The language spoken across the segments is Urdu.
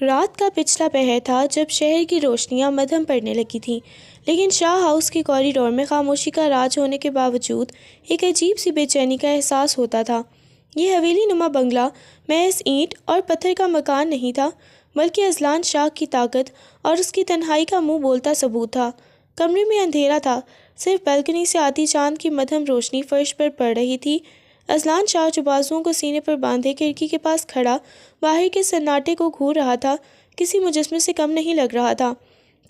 رات کا پچھلا پہر تھا جب شہر کی روشنیاں مدھم پڑنے لگی تھیں، لیکن شاہ ہاؤس کے کوریڈور میں خاموشی کا راج ہونے کے باوجود ایک عجیب سی بے چینی کا احساس ہوتا تھا۔ یہ حویلی نما بنگلہ محض اینٹ اور پتھر کا مکان نہیں تھا، بلکہ اذلان شاہ کی طاقت اور اس کی تنہائی کا منہ بولتا ثبوت تھا۔ کمرے میں اندھیرا تھا، صرف بالکنی سے آتی چاند کی مدھم روشنی فرش پر پڑ رہی تھی۔ اذلان شاہ جو بازوؤں کو سینے پر باندھے کھڑکی کے پاس کھڑا باہر کے سناٹے کو گھور رہا تھا، کسی مجسمے سے کم نہیں لگ رہا تھا۔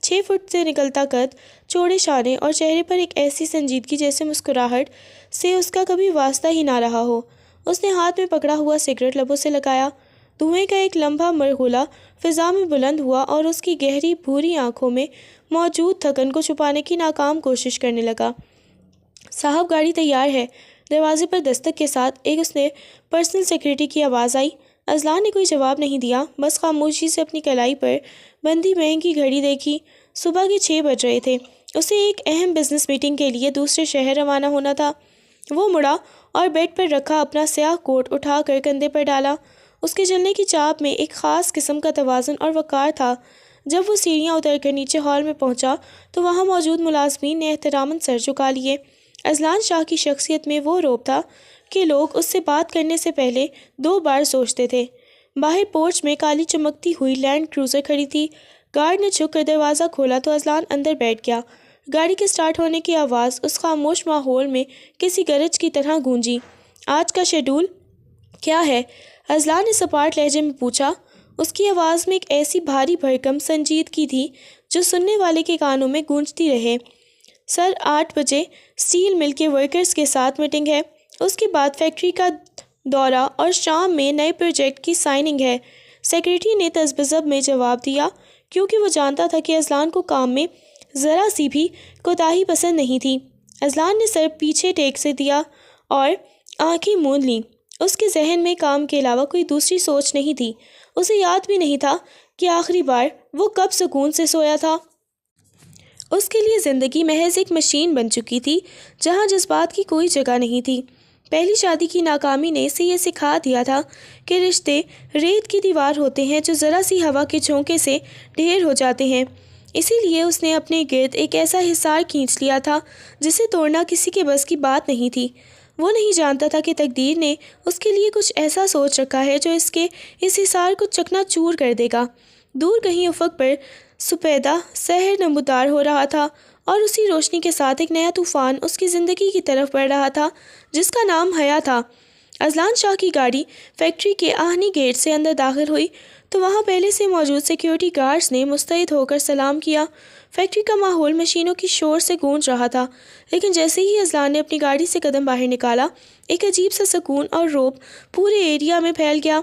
6 فٹ سے نکلتا قد، چوڑے شانے اور چہرے پر ایک ایسی سنجیدگی جیسے مسکراہٹ سے اس کا کبھی واسطہ ہی نہ رہا ہو۔ اس نے ہاتھ میں پکڑا ہوا سگریٹ لبوں سے لگایا، دھوئیں کا ایک لمبا مرغلہ فضا میں بلند ہوا اور اس کی گہری بھوری آنکھوں میں موجود تھکن کو چھپانے کی ناکام کوشش کرنے لگا۔ صاحب گاڑی تیار ہے۔ دروازے پر دستک کے ساتھ ایک اس نے پرسنل سیکرٹری کی آواز آئی۔ اذلان نے کوئی جواب نہیں دیا، بس خاموشی سے اپنی کلائی پر بندھی مہنگی گھڑی دیکھی۔ صبح کے 6 بج رہے تھے، اسے ایک اہم بزنس میٹنگ کے لیے دوسرے شہر روانہ ہونا تھا۔ وہ مڑا اور بیڈ پر رکھا اپنا سیاہ کوٹ اٹھا کر کندھے پر ڈالا۔ اس کے چلنے کی چاپ میں ایک خاص قسم کا توازن اور وقار تھا۔ جب وہ سیڑھیاں اتر کر نیچے ہال میں پہنچا تو وہاں موجود ملازمین نے احتراماً سر جھکا لیے۔ اذلان شاہ کی شخصیت میں وہ رعب تھا کہ لوگ اس سے بات کرنے سے پہلے 2 بار سوچتے تھے۔ باہر پورچ میں کالی چمکتی ہوئی لینڈ کروزر کھڑی تھی۔ گارڈ نے جھک کر دروازہ کھولا تو اذلان اندر بیٹھ گیا۔ گاڑی کے سٹارٹ ہونے کی آواز اس خاموش ماحول میں کسی گرج کی طرح گونجی۔ آج کا شیڈول کیا ہے؟ اذلان نے سپاٹ لہجے میں پوچھا۔ اس کی آواز میں ایک ایسی بھاری بھرکم سنجیدگی تھی جو سننے والے کے کانوں میں گونجتی رہے۔ سر 8 بجے اسٹیل مل کے ورکرز کے ساتھ میٹنگ ہے، اس کے بعد فیکٹری کا دورہ اور شام میں نئے پروجیکٹ کی سائننگ ہے۔ سیکرٹری نے تذبذب میں جواب دیا، کیونکہ وہ جانتا تھا کہ اذلان کو کام میں ذرا سی بھی کوتاہی پسند نہیں تھی۔ اذلان نے سر پیچھے ٹیک سے دیا اور آنکھیں موند لیں۔ اس کے ذہن میں کام کے علاوہ کوئی دوسری سوچ نہیں تھی۔ اسے یاد بھی نہیں تھا کہ آخری بار وہ کب سکون سے سویا تھا۔ اس کے لیے زندگی محض ایک مشین بن چکی تھی جہاں جذبات کی کوئی جگہ نہیں تھی۔ پہلی شادی کی ناکامی نے اسے یہ سکھا دیا تھا کہ رشتے ریت کی دیوار ہوتے ہیں جو ذرا سی ہوا کے جھونکے سے ڈھیر ہو جاتے ہیں۔ اسی لیے اس نے اپنے گرد ایک ایسا حصار کھینچ لیا تھا جسے توڑنا کسی کے بس کی بات نہیں تھی۔ وہ نہیں جانتا تھا کہ تقدیر نے اس کے لیے کچھ ایسا سوچ رکھا ہے جو اس حصار کو چکنا چور کر دے گا۔ دور کہیں افق پر سپیدہ سحر نمودار ہو رہا تھا اور اسی روشنی کے ساتھ ایک نیا طوفان اس کی زندگی کی طرف بڑھ رہا تھا جس کا نام حیا تھا۔ اذلان شاہ کی گاڑی فیکٹری کے آہنی گیٹ سے اندر داخل ہوئی تو وہاں پہلے سے موجود سیکیورٹی گارڈز نے مستعد ہو کر سلام کیا۔ فیکٹری کا ماحول مشینوں کی شور سے گونج رہا تھا، لیکن جیسے ہی اذلان نے اپنی گاڑی سے قدم باہر نکالا، ایک عجیب سا سکون اور رعب پورے ایریا میں پھیل گیا۔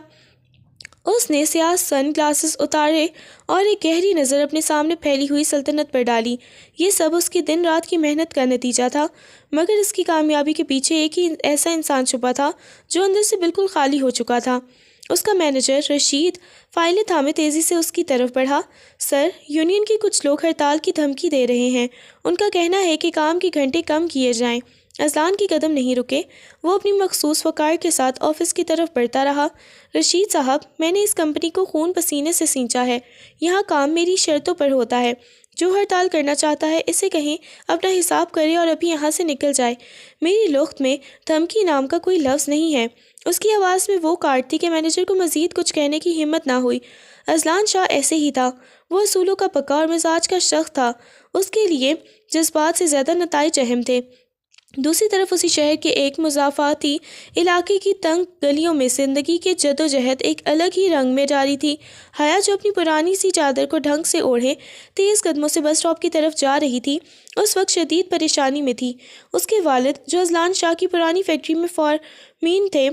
اس نے سیاہ سن گلاسز اتارے اور ایک گہری نظر اپنے سامنے پھیلی ہوئی سلطنت پر ڈالی۔ یہ سب اس کی دن رات کی محنت کا نتیجہ تھا، مگر اس کی کامیابی کے پیچھے ایک ہی ایسا انسان چھپا تھا جو اندر سے بالکل خالی ہو چکا تھا۔ اس کا مینیجر رشید فائلیں تھامے تیزی سے اس کی طرف بڑھا۔ سر، یونین کے کچھ لوگ ہڑتال کی دھمکی دے رہے ہیں۔ ان کا کہنا ہے کہ کام کے گھنٹے کم کیے جائیں۔ اذلان کے قدم نہیں رکے، وہ اپنی مخصوص وقار کے ساتھ آفس کی طرف بڑھتا رہا۔ رشید صاحب، میں نے اس کمپنی کو خون پسینے سے سینچا ہے۔ یہاں کام میری شرطوں پر ہوتا ہے۔ جو ہڑتال کرنا چاہتا ہے اسے کہیں اپنا حساب کرے اور ابھی یہاں سے نکل جائے۔ میری لخت میں دھمکی نام کا کوئی لفظ نہیں ہے۔ اس کی آواز میں وہ کاٹ تھی کہ مینیجر کو مزید کچھ کہنے کی ہمت نہ ہوئی۔ اذلان شاہ ایسے ہی تھا، وہ اصولوں کا پکا اور مزاج کا شخص تھا۔ اس کے لیے جذبات سے زیادہ نتائج اہم تھے۔ دوسری طرف اسی شہر کے ایک مضافاتی علاقے کی تنگ گلیوں میں زندگی کے جدوجہد ایک الگ ہی رنگ میں جاری تھی۔ حیا جو اپنی پرانی سی چادر کو ڈھنگ سے اوڑھے تیز قدموں سے بس اسٹاپ کی طرف جا رہی تھی، اس وقت شدید پریشانی میں تھی۔ اس کے والد جو اذلان شاہ کی پرانی فیکٹری میں فورمین تھے،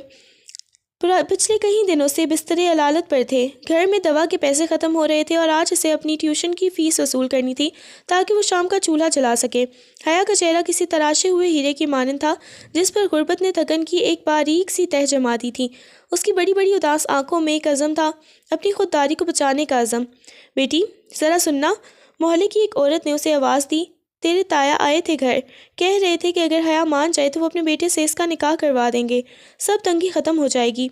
پچھلے کئی دنوں سے بستر علالت پر تھے۔ گھر میں دوا کے پیسے ختم ہو رہے تھے اور آج اسے اپنی ٹیوشن کی فیس وصول کرنی تھی تاکہ وہ شام کا چولہا جلا سکے۔ حیا کا چہرہ کسی تراشے ہوئے ہیرے کی مانند تھا جس پر غربت نے تھکن کی ایک باریک سی تہ جما دی تھی۔ اس کی بڑی بڑی اداس آنکھوں میں ایک عزم تھا، اپنی خودداری کو بچانے کا عزم۔ بیٹی، ذرا سننا، محلے کی ایک عورت نے اسے آواز دی۔ تیرے تایا آئے تھے گھر، کہہ رہے تھے کہ اگر حیا مان جائے تو وہ اپنے بیٹے سے اس کا نکاح کروا دیں گے، سب تنگی ختم ہو جائے گی۔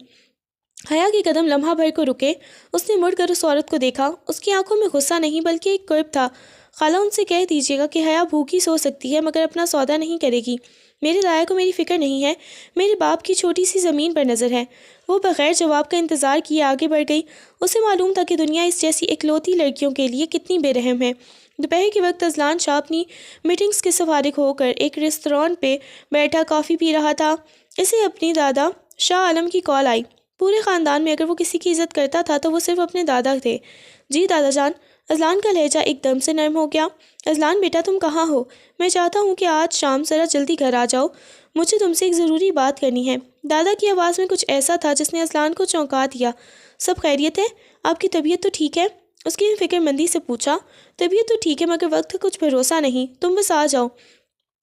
حیا کے قدم لمحہ بھر کو رکے۔ اس نے مڑ کر اس عورت کو دیکھا۔ اس کی آنکھوں میں غصہ نہیں بلکہ ایک کرب تھا۔ خالہ، ان سے کہہ دیجیے گا کہ حیا بھوکی سو سکتی ہے مگر اپنا سودا نہیں کرے گی۔ میرے دایا کو میری فکر نہیں ہے، میرے باپ کی چھوٹی سی زمین پر نظر ہے۔ وہ بغیر جواب کا انتظار کیے آگے بڑھ گئی۔ اسے معلوم تھا کہ دنیا اس جیسی اکلوتی لڑکیوں کے لیے کتنی بے رحم ہے۔ دوپہر کے وقت اذلان شاہ اپنی میٹنگز کے سے فارغ ہو کر ایک ریستوران پہ بیٹھا کافی پی رہا تھا۔ اسے اپنی دادا شاہ عالم کی کال آئی۔ پورے خاندان میں اگر وہ کسی کی عزت کرتا تھا تو وہ صرف اپنے دادا تھے۔ جی دادا جان۔ اذلان کا لہجہ ایک دم سے نرم ہو گیا۔ اذلان بیٹا، تم کہاں ہو؟ میں چاہتا ہوں کہ آج شام ذرا جلدی گھر آ جاؤ، مجھے تم سے ایک ضروری بات کرنی ہے۔ دادا کی آواز میں کچھ ایسا تھا جس نے اذلان کو چونکا دیا۔ سب خیریت ہے؟ آپ کی طبیعت تو ٹھیک ہے؟ اس کی فکر مندی سے پوچھا۔ طبیعت تو ٹھیک ہے مگر وقت کا کچھ بھروسہ نہیں، تم بس آ جاؤ۔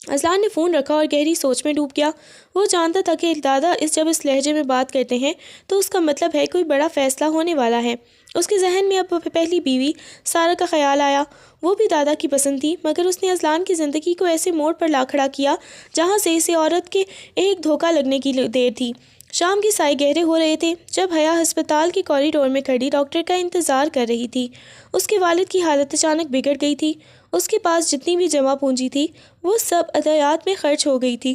اذلان نے فون رکھا اور گہری سوچ میں ڈوب گیا۔ وہ جانتا تھا کہ دادا جب اس لہجے میں بات کرتے ہیں تو اس کا مطلب ہے کوئی بڑا فیصلہ ہونے والا ہے۔ اس کے ذہن میں اب پہلی بیوی سارہ کا خیال آیا۔ وہ بھی دادا کی پسند تھی مگر اس نے اذلان کی زندگی کو ایسے موڑ پر لا کھڑا کیا جہاں سے اسے عورت کے ایک دھوکہ لگنے کی دیر تھی۔ شام کے سائے گہرے ہو رہے تھے جب حیا ہسپتال کے کوریڈور میں کھڑی ڈاکٹر کا انتظار کر رہی تھی۔ اس کے والد کی حالت اچانک بگڑ گئی تھی۔ اس کے پاس جتنی بھی جمع پونجی تھی وہ سب ادویات میں خرچ ہو گئی تھی۔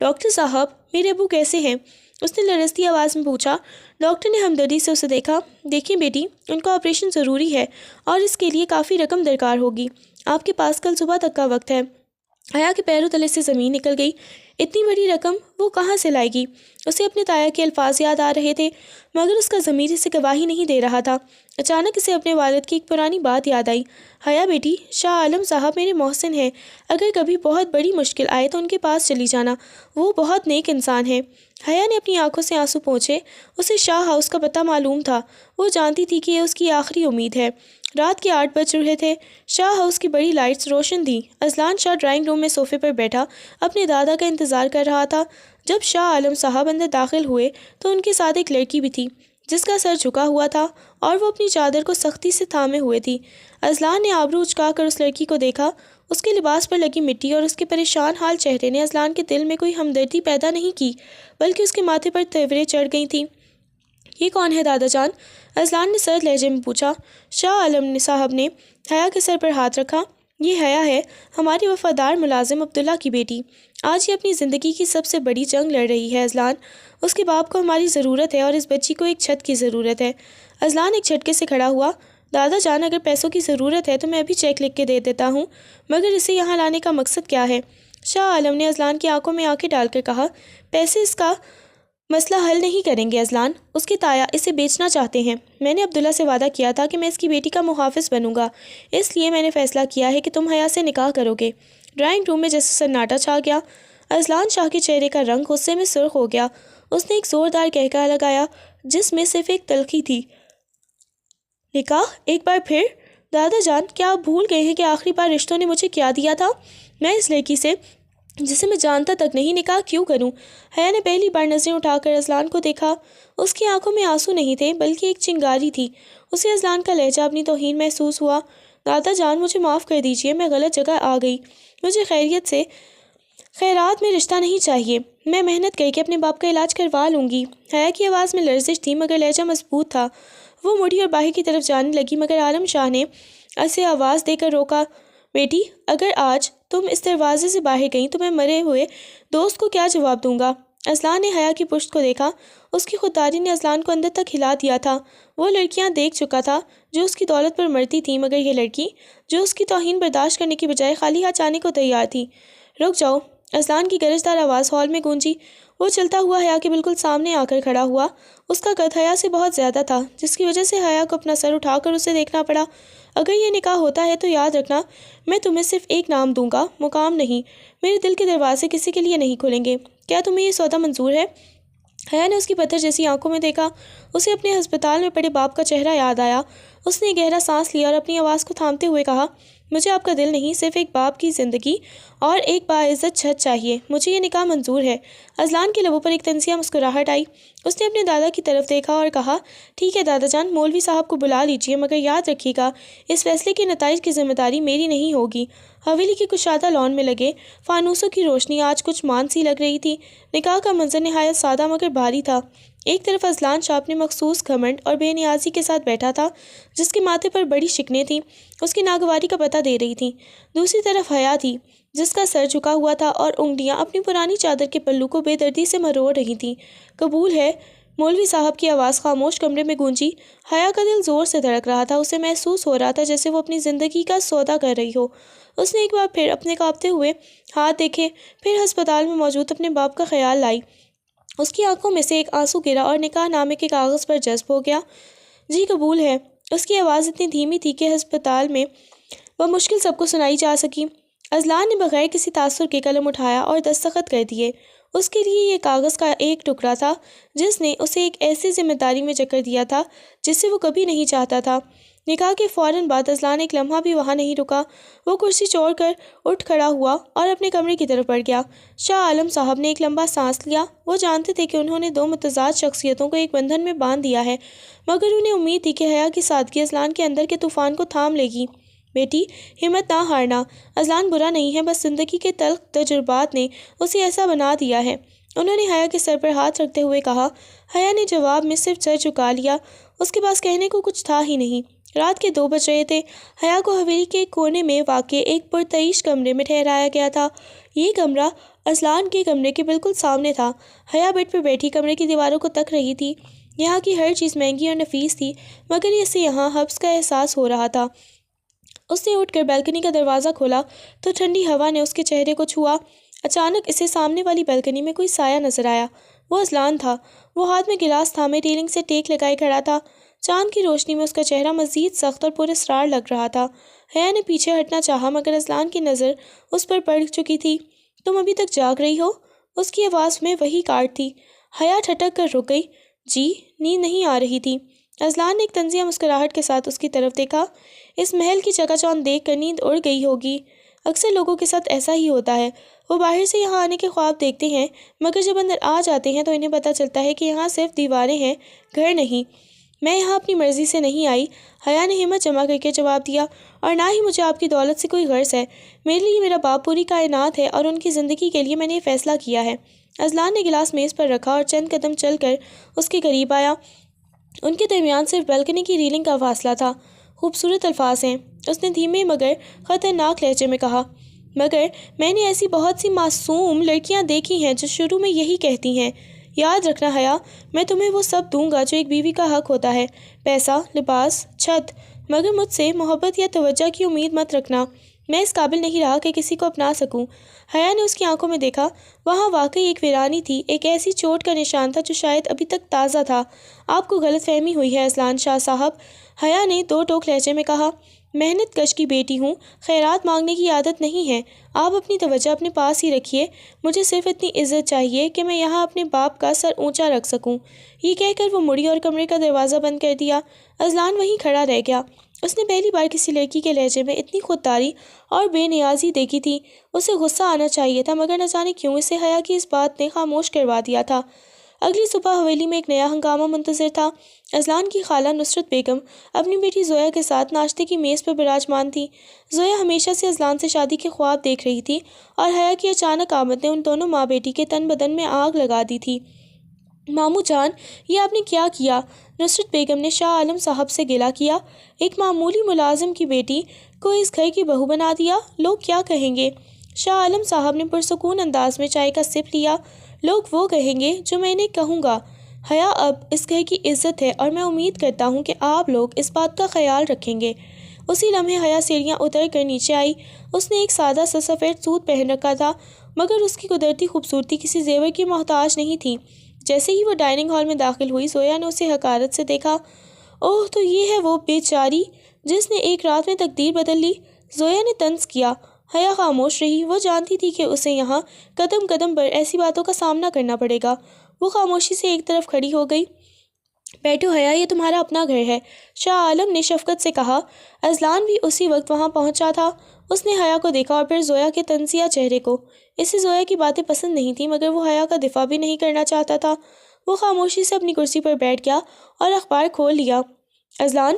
ڈاکٹر صاحب، میرے ابو کیسے ہیں؟ اس نے لرزتی آواز میں پوچھا۔ ڈاکٹر نے ہمدردی سے اسے دیکھا۔ دیکھیں بیٹی، ان کا آپریشن ضروری ہے اور اس کے لیے کافی رقم درکار ہوگی۔ آپ کے پاس کل صبح تک کا وقت ہے۔ حیا کے پیروں تلے سے زمین نکل گئی۔ اتنی بڑی رقم وہ کہاں سے لائے گی؟ اسے اپنے تایا کے الفاظ یاد آ رہے تھے مگر اس کا ضمیر اسے گواہی نہیں دے رہا تھا۔ اچانک اسے اپنے والد کی ایک پرانی بات یاد آئی۔ حیا بیٹی، شاہ عالم صاحب میرے محسن ہیں، اگر کبھی بہت بڑی مشکل آئے تو ان کے پاس چلی جانا، وہ بہت نیک انسان ہیں۔ حیا نے اپنی آنکھوں سے آنسو پوچھے۔ اسے شاہ ہاؤس کا پتہ معلوم تھا۔ وہ جانتی تھی کہ یہ اس کی آخری امید ہے۔ رات کے 8 بج رہے تھے۔ شاہ ہاؤس کی بڑی لائٹس روشن تھیں۔ اذلان شاہ ڈرائنگ روم میں صوفے پر بیٹھا اپنے دادا کا انتظار کر رہا تھا۔ جب شاہ عالم صاحب اندر داخل ہوئے تو ان کے ساتھ ایک لڑکی بھی تھی جس کا سر جھکا ہوا تھا اور وہ اپنی چادر کو سختی سے تھامے ہوئے تھی۔ اذلان نے آبرو اچکا کر اس لڑکی کو دیکھا۔ اس کے لباس پر لگی مٹی اور اس کے پریشان حال چہرے نے اذلان کے دل میں کوئی ہمدردی پیدا نہیں کی بلکہ اس کے ماتھے پر تیوریں چڑھ گئی تھیں۔ یہ کون ہے دادا جان؟ اذلان نے سرد لہجے میں پوچھا۔ شاہ عالم صاحب نے حیا کے سر پر ہاتھ رکھا۔ یہ حیا ہے، ہماری وفادار ملازم عبداللہ کی بیٹی۔ آج یہ اپنی زندگی کی سب سے بڑی جنگ لڑ رہی ہے اذلان۔ اس کے باپ کو ہماری ضرورت ہے اور اس بچی کو ایک چھت کی ضرورت ہے۔ اذلان ایک جھٹکے سے کھڑا ہوا۔ دادا جان، اگر پیسوں کی ضرورت ہے تو میں ابھی چیک لکھ کے دے دیتا ہوں، مگر اسے یہاں لانے کا مقصد کیا ہے؟ شاہ عالم نے اذلان کی آنکھوں میں آنکھیں ڈال کر کہا، پیسے اس کا مسئلہ حل نہیں کریں گے اذلان۔ اس کے تایا اسے بیچنا چاہتے ہیں۔ میں نے عبداللہ سے وعدہ کیا تھا کہ میں اس کی بیٹی کا محافظ بنوں گا، اس لیے میں نے فیصلہ کیا ہے کہ تم حیا سے نکاح کرو گے۔ ڈرائنگ روم میں جیسے سناٹا چھا گیا۔ اذلان شاہ کے چہرے کا رنگ غصے میں سرخ ہو گیا۔ اس نے ایک زوردار کہکہا لگایا جس میں صرف ایک تلخی تھی۔ نکاح؟ ایک بار پھر؟ دادا جان، کیا آپ بھول گئے ہیں کہ آخری بار رشتوں نے مجھے کیا دیا تھا؟ میں اس لڑکی سے جسے میں جانتا تک نہیں نکاح کیوں کروں؟ حیا نے پہلی بار نظریں اٹھا کر اذلان کو دیکھا۔ اس کی آنکھوں میں آنسو نہیں تھے بلکہ ایک چنگاری تھی۔ اسے اذلان کا لہجہ اپنی توہین محسوس ہوا۔ دادا جان، مجھے معاف کر دیجیے، میں غلط جگہ آ گئی۔ مجھے خیرات میں رشتہ نہیں چاہیے، میں محنت کر کے اپنے باپ کا علاج کروا لوں گی۔ حیا کی آواز میں لرزش تھی مگر لہجہ مضبوط تھا۔ وہ مڑی اور باہر کی طرف جانے لگی مگر عالم شاہ نے اسے آواز دے کر روکا۔ بیٹی، اگر آج تم اس دروازے سے باہر گئیں تو میں مرے ہوئے دوست کو کیا جواب دوں گا؟ اذلان نے حیا کی پشت کو دیکھا۔ اس کی خودداری نے اذلان کو اندر تک ہلا دیا تھا۔ وہ لڑکیاں دیکھ چکا تھا جو اس کی دولت پر مرتی تھیں مگر یہ لڑکی جو اس کی توہین برداشت کرنے کی بجائے خالی ہاتھ جانے کو تیار تھی۔ رک جاؤ، اذلان کی گرجدار آواز ہال میں گونجی۔ وہ چلتا ہوا حیا کے بالکل سامنے آ کر کھڑا ہوا۔ اس کا قد حیا سے بہت زیادہ تھا جس کی وجہ سے حیا کو اپنا سر اٹھا کر اسے دیکھنا پڑا۔ اگر یہ نکاح ہوتا ہے تو یاد رکھنا، میں تمہیں صرف ایک نام دوں گا، مقام نہیں۔ میرے دل کے دروازے کسی کے لیے نہیں کھلیں گے۔ کیا تمہیں یہ سودا منظور ہے؟ حیا نے اس کی پتھر جیسی آنکھوں میں دیکھا۔ اسے اپنے ہسپتال میں پڑے باپ کا چہرہ یاد آیا۔ اس نے گہرا سانس لیا اور اپنی آواز کو تھامتے ہوئے کہا، مجھے آپ کا دل نہیں، صرف ایک باپ کی زندگی اور ایک باعزت چھت چاہیے۔ مجھے یہ نکاح منظور ہے۔ اذلان کے لبوں پر ایک طنزیہ مسکراہٹ آئی۔ اس نے اپنے دادا کی طرف دیکھا اور کہا، ٹھیک ہے دادا جان، مولوی صاحب کو بلا لیجیے مگر یاد رکھیے گا اس فیصلے کے نتائج کی ذمہ داری میری نہیں ہوگی۔ حویلی کی کشادہ لان میں لگے فانوسوں کی روشنی آج کچھ مان سی لگ رہی تھی۔ نکاح کا منظر نہایت سادہ مگر بھاری تھا۔ ایک طرف اذلان شاہ اپنے مخصوص گھمنڈ اور بے نیازی کے ساتھ بیٹھا تھا، جس کے ماتھے پر بڑی شکنیں تھیں، اس کی ناگواری کا پتہ دے رہی تھیں۔ دوسری طرف حیا تھی، جس کا سر جھکا ہوا تھا اور انگلیاں اپنی پرانی چادر کے پلو کو بے دردی سے مروڑ رہی تھیں۔ قبول ہے، مولوی صاحب کی آواز خاموش کمرے میں گونجی۔ حیا کا دل زور سے دھڑک رہا تھا، اسے محسوس ہو رہا تھا جیسے وہ اپنی زندگی کا سودا کر رہی ہو۔ اس نے ایک بار پھر اپنے کانپتے ہوئے ہاتھ دیکھے، پھر ہسپتال میں موجود اپنے باپ کا خیال لائی۔ اس کی آنکھوں میں سے ایک آنسو گرا اور نکاح نامے کے کاغذ پر جذب ہو گیا۔ جی قبول ہے۔ اس کی آواز اتنی دھیمی تھی کہ ہسپتال میں وہ مشکل سب کو سنائی جا سکی۔ اذلان نے بغیر کسی تاثر کے قلم اٹھایا اور دستخط کر دیے۔ اس کے لیے یہ کاغذ کا ایک ٹکڑا تھا جس نے اسے ایک ایسی ذمہ داری میں جکڑ دیا تھا جس سے وہ کبھی نہیں چاہتا تھا۔ نکاح کے فوراً بعد اذلان ایک لمحہ بھی وہاں نہیں رکا۔ وہ کرسی چھوڑ کر اٹھ کھڑا ہوا اور اپنے کمرے کی طرف بڑھ گیا۔ شاہ عالم صاحب نے ایک لمبا سانس لیا۔ وہ جانتے تھے کہ انہوں نے دو متضاد شخصیتوں کو ایک بندھن میں باندھ دیا ہے، مگر انہیں امید تھی کہ حیا کی سادگی اذلان کے اندر کے طوفان کو تھام لے گی۔ بیٹی، ہمت نہ ہارنا، اذلان برا نہیں ہے، بس زندگی کے تلخ تجربات نے اسے ایسا بنا دیا ہے، انہوں نے حیا کے سر پر ہاتھ رکھتے ہوئے کہا۔ حیا نے جواب میں صرف سر جھکا لیا، اس کے پاس کہنے کو کچھ تھا ہی نہیں۔ رات کے 2 بج رہے تھے۔ حیا کو حویلی کے کونے میں واقع ایک پرتعیش کمرے میں ٹھہرایا گیا تھا۔ یہ کمرہ اذلان کے کمرے کے بالکل سامنے تھا۔ حیا بیڈ پر بیٹھی کمرے کی دیواروں کو تک رہی تھی۔ یہاں کی ہر چیز مہنگی اور نفیس تھی، مگر اسے یہاں حبس کا احساس ہو رہا تھا۔ اس نے اٹھ کر بیلکنی کا دروازہ کھولا تو ٹھنڈی ہوا نے اس کے چہرے کو چھوا۔ اچانک اسے سامنے والی بیلکنی میں کوئی سایہ نظر آیا۔ وہ اذلان تھا۔ وہ ہاتھ میں گلاس تھامے ریلنگ سے ٹیک لگائے کھڑا تھا۔ چاند کی روشنی میں اس کا چہرہ مزید سخت اور پراسرار لگ رہا تھا۔ حیا نے پیچھے ہٹنا چاہا مگر اذلان کی نظر اس پر پڑ چکی تھی۔ تم ابھی تک جاگ رہی ہو؟ اس کی آواز میں وہی کاٹ تھی۔ حیا ٹھٹک کر رک گئی۔ جی، نیند نہیں آ رہی تھی۔ اذلان نے ایک طنزیہ مسکراہٹ کے ساتھ اس کی طرف دیکھا۔ اس محل کی چکا چوند دیکھ کر نیند اڑ گئی ہوگی۔ اکثر لوگوں کے ساتھ ایسا ہی ہوتا ہے، وہ باہر سے یہاں آنے کے خواب دیکھتے ہیں، مگر جب اندر آ جاتے ہیں تو انہیں پتہ چلتا ہے کہ یہاں صرف دیواریں ہیں، گھر نہیں۔ میں یہاں اپنی مرضی سے نہیں آئی، حیا نے ہمت جمع کر کے جواب دیا، اور نہ ہی مجھے آپ کی دولت سے کوئی غرض ہے۔ میرے لیے میرا باپ پوری کائنات ہے اور ان کی زندگی کے لیے میں نے یہ فیصلہ کیا ہے۔ اذلان نے گلاس میز پر رکھا اور چند قدم چل کر اس کے قریب آیا۔ ان کے درمیان صرف بیلکنی کی ریلنگ کا فاصلہ تھا۔ خوبصورت الفاظ ہیں، اس نے دھیمے مگر خطرناک لہجے میں کہا، مگر میں نے ایسی بہت سی معصوم لڑکیاں دیکھی ہیں جو شروع میں یہی کہتی ہیں، یاد رکھنا حیا، میں تمہیں وہ سب دوں گا جو ایک بیوی کا حق ہوتا ہے، پیسہ، لباس، چھت، مگر مجھ سے محبت یا توجہ کی امید مت رکھنا۔ میں اس قابل نہیں رہا کہ کسی کو اپنا سکوں۔ حیا نے اس کی آنکھوں میں دیکھا۔ وہاں واقعی ایک ویرانی تھی، ایک ایسی چوٹ کا نشان تھا جو شاید ابھی تک تازہ تھا۔ آپ کو غلط فہمی ہوئی ہے اذلان شاہ صاحب، حیا نے 2 ٹوک لہجے میں کہا۔ محنت کش کی بیٹی ہوں، خیرات مانگنے کی عادت نہیں ہے، آپ اپنی توجہ اپنے پاس ہی رکھیے، مجھے صرف اتنی عزت چاہیے کہ میں یہاں اپنے باپ کا سر اونچا رکھ سکوں۔ یہ کہہ کر وہ مڑی اور کمرے کا دروازہ بند کر دیا۔ اذلان وہیں کھڑا رہ گیا۔ اس نے پہلی بار کسی لڑکی کے لہجے میں اتنی خودداری اور بے نیازی دیکھی تھی۔ اسے غصہ آنا چاہیے تھا، مگر نہ جانے کیوں اسے حیا کی اس بات نے خاموش کروا دیا تھا۔ اگلی صبح حویلی میں ایک نیا ہنگامہ منتظر تھا۔ اذلان کی خالہ نصرت بیگم اپنی بیٹی زویا کے ساتھ ناشتے کی میز پر براجمان تھی۔ زویا ہمیشہ سے اذلان سے شادی کے خواب دیکھ رہی تھی، اور حیا کی اچانک آمد نے ان دونوں ماں بیٹی کے تن بدن میں آگ لگا دی تھی۔ ماموں جان، یہ آپ نے کیا کیا؟ نصرت بیگم نے شاہ عالم صاحب سے گلہ کیا۔ ایک معمولی ملازم کی بیٹی کو اس گھر کی بہو بنا دیا، لوگ کیا کہیں گے؟ شاہ عالم صاحب نے پرسکون انداز میں چائے کا سپ لیا۔ لوگ وہ کہیں گے جو میں انہیں کہوں گا۔ حیا اب اس گھر کی عزت ہے اور میں امید کرتا ہوں کہ آپ لوگ اس بات کا خیال رکھیں گے۔ اسی لمحے حیا سیڑھیاں اتر کر نیچے آئی۔ اس نے ایک سادہ سا سفید سوٹ پہن رکھا تھا، مگر اس کی قدرتی خوبصورتی کسی زیور کی محتاج نہیں تھی۔ جیسے ہی وہ ڈائننگ ہال میں داخل ہوئی، زویا نے اسے حقارت سے دیکھا۔ اوہ، تو یہ ہے وہ بیچاری جس نے ایک رات میں تقدیر بدل لی، زویا نے طنز کیا۔ حیا خاموش رہی، وہ جانتی تھی کہ اسے یہاں قدم قدم پر ایسی باتوں کا سامنا کرنا پڑے گا۔ وہ خاموشی سے ایک طرف کھڑی ہو گئی۔ بیٹھو حیا، یہ تمہارا اپنا گھر ہے، شاہ عالم نے شفقت سے کہا۔ اذلان بھی اسی وقت وہاں پہنچا تھا۔ اس نے حیا کو دیکھا اور پھر زویا کے طنزیہ چہرے کو۔ اسے زویا کی باتیں پسند نہیں تھیں، مگر وہ حیا کا دفاع بھی نہیں کرنا چاہتا تھا۔ وہ خاموشی سے اپنی کرسی پر بیٹھ گیا اور اخبار کھول لیا۔ اذلان،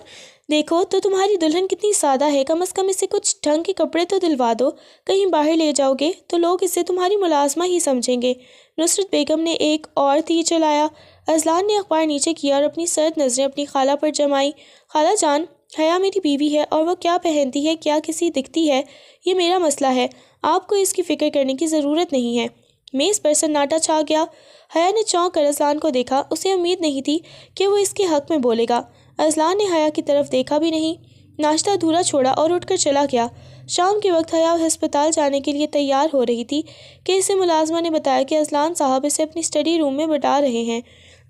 دیکھو تو تمہاری دلہن کتنی سادہ ہے، کم از کم اسے کچھ ڈھنگ کے کپڑے تو دلوا دو۔ کہیں باہر لے جاؤ گے تو لوگ اسے تمہاری ملازمہ ہی سمجھیں گے۔ نصرت بیگم نے ایک اور تیر چلایا۔ اذلان نے اخبار نیچے کیا اور اپنی سرد نظریں اپنی خالہ پر جمائیں۔ خالہ جان، حیا میری بیوی ہے اور وہ کیا پہنتی ہے، کیا کسی دکھتی ہے، یہ میرا مسئلہ ہے، آپ کو اس کی فکر کرنے کی ضرورت نہیں ہے۔ میز پر سناٹا چھا گیا۔ حیا نے چونک کر اذلان کو دیکھا، اسے امید نہیں تھی کہ وہ اس کے حق میں بولے گا۔ اذلان نے حیا کی طرف دیکھا بھی نہیں، ناشتہ ادھورا چھوڑا اور اٹھ کر چلا گیا۔ شام کے وقت حیا ہسپتال جانے کے لیے تیار ہو رہی تھی کہ اسے ملازمہ نے بتایا کہ اذلان صاحب اسے اپنی اسٹڈی روم میں بٹھا رہے ہیں۔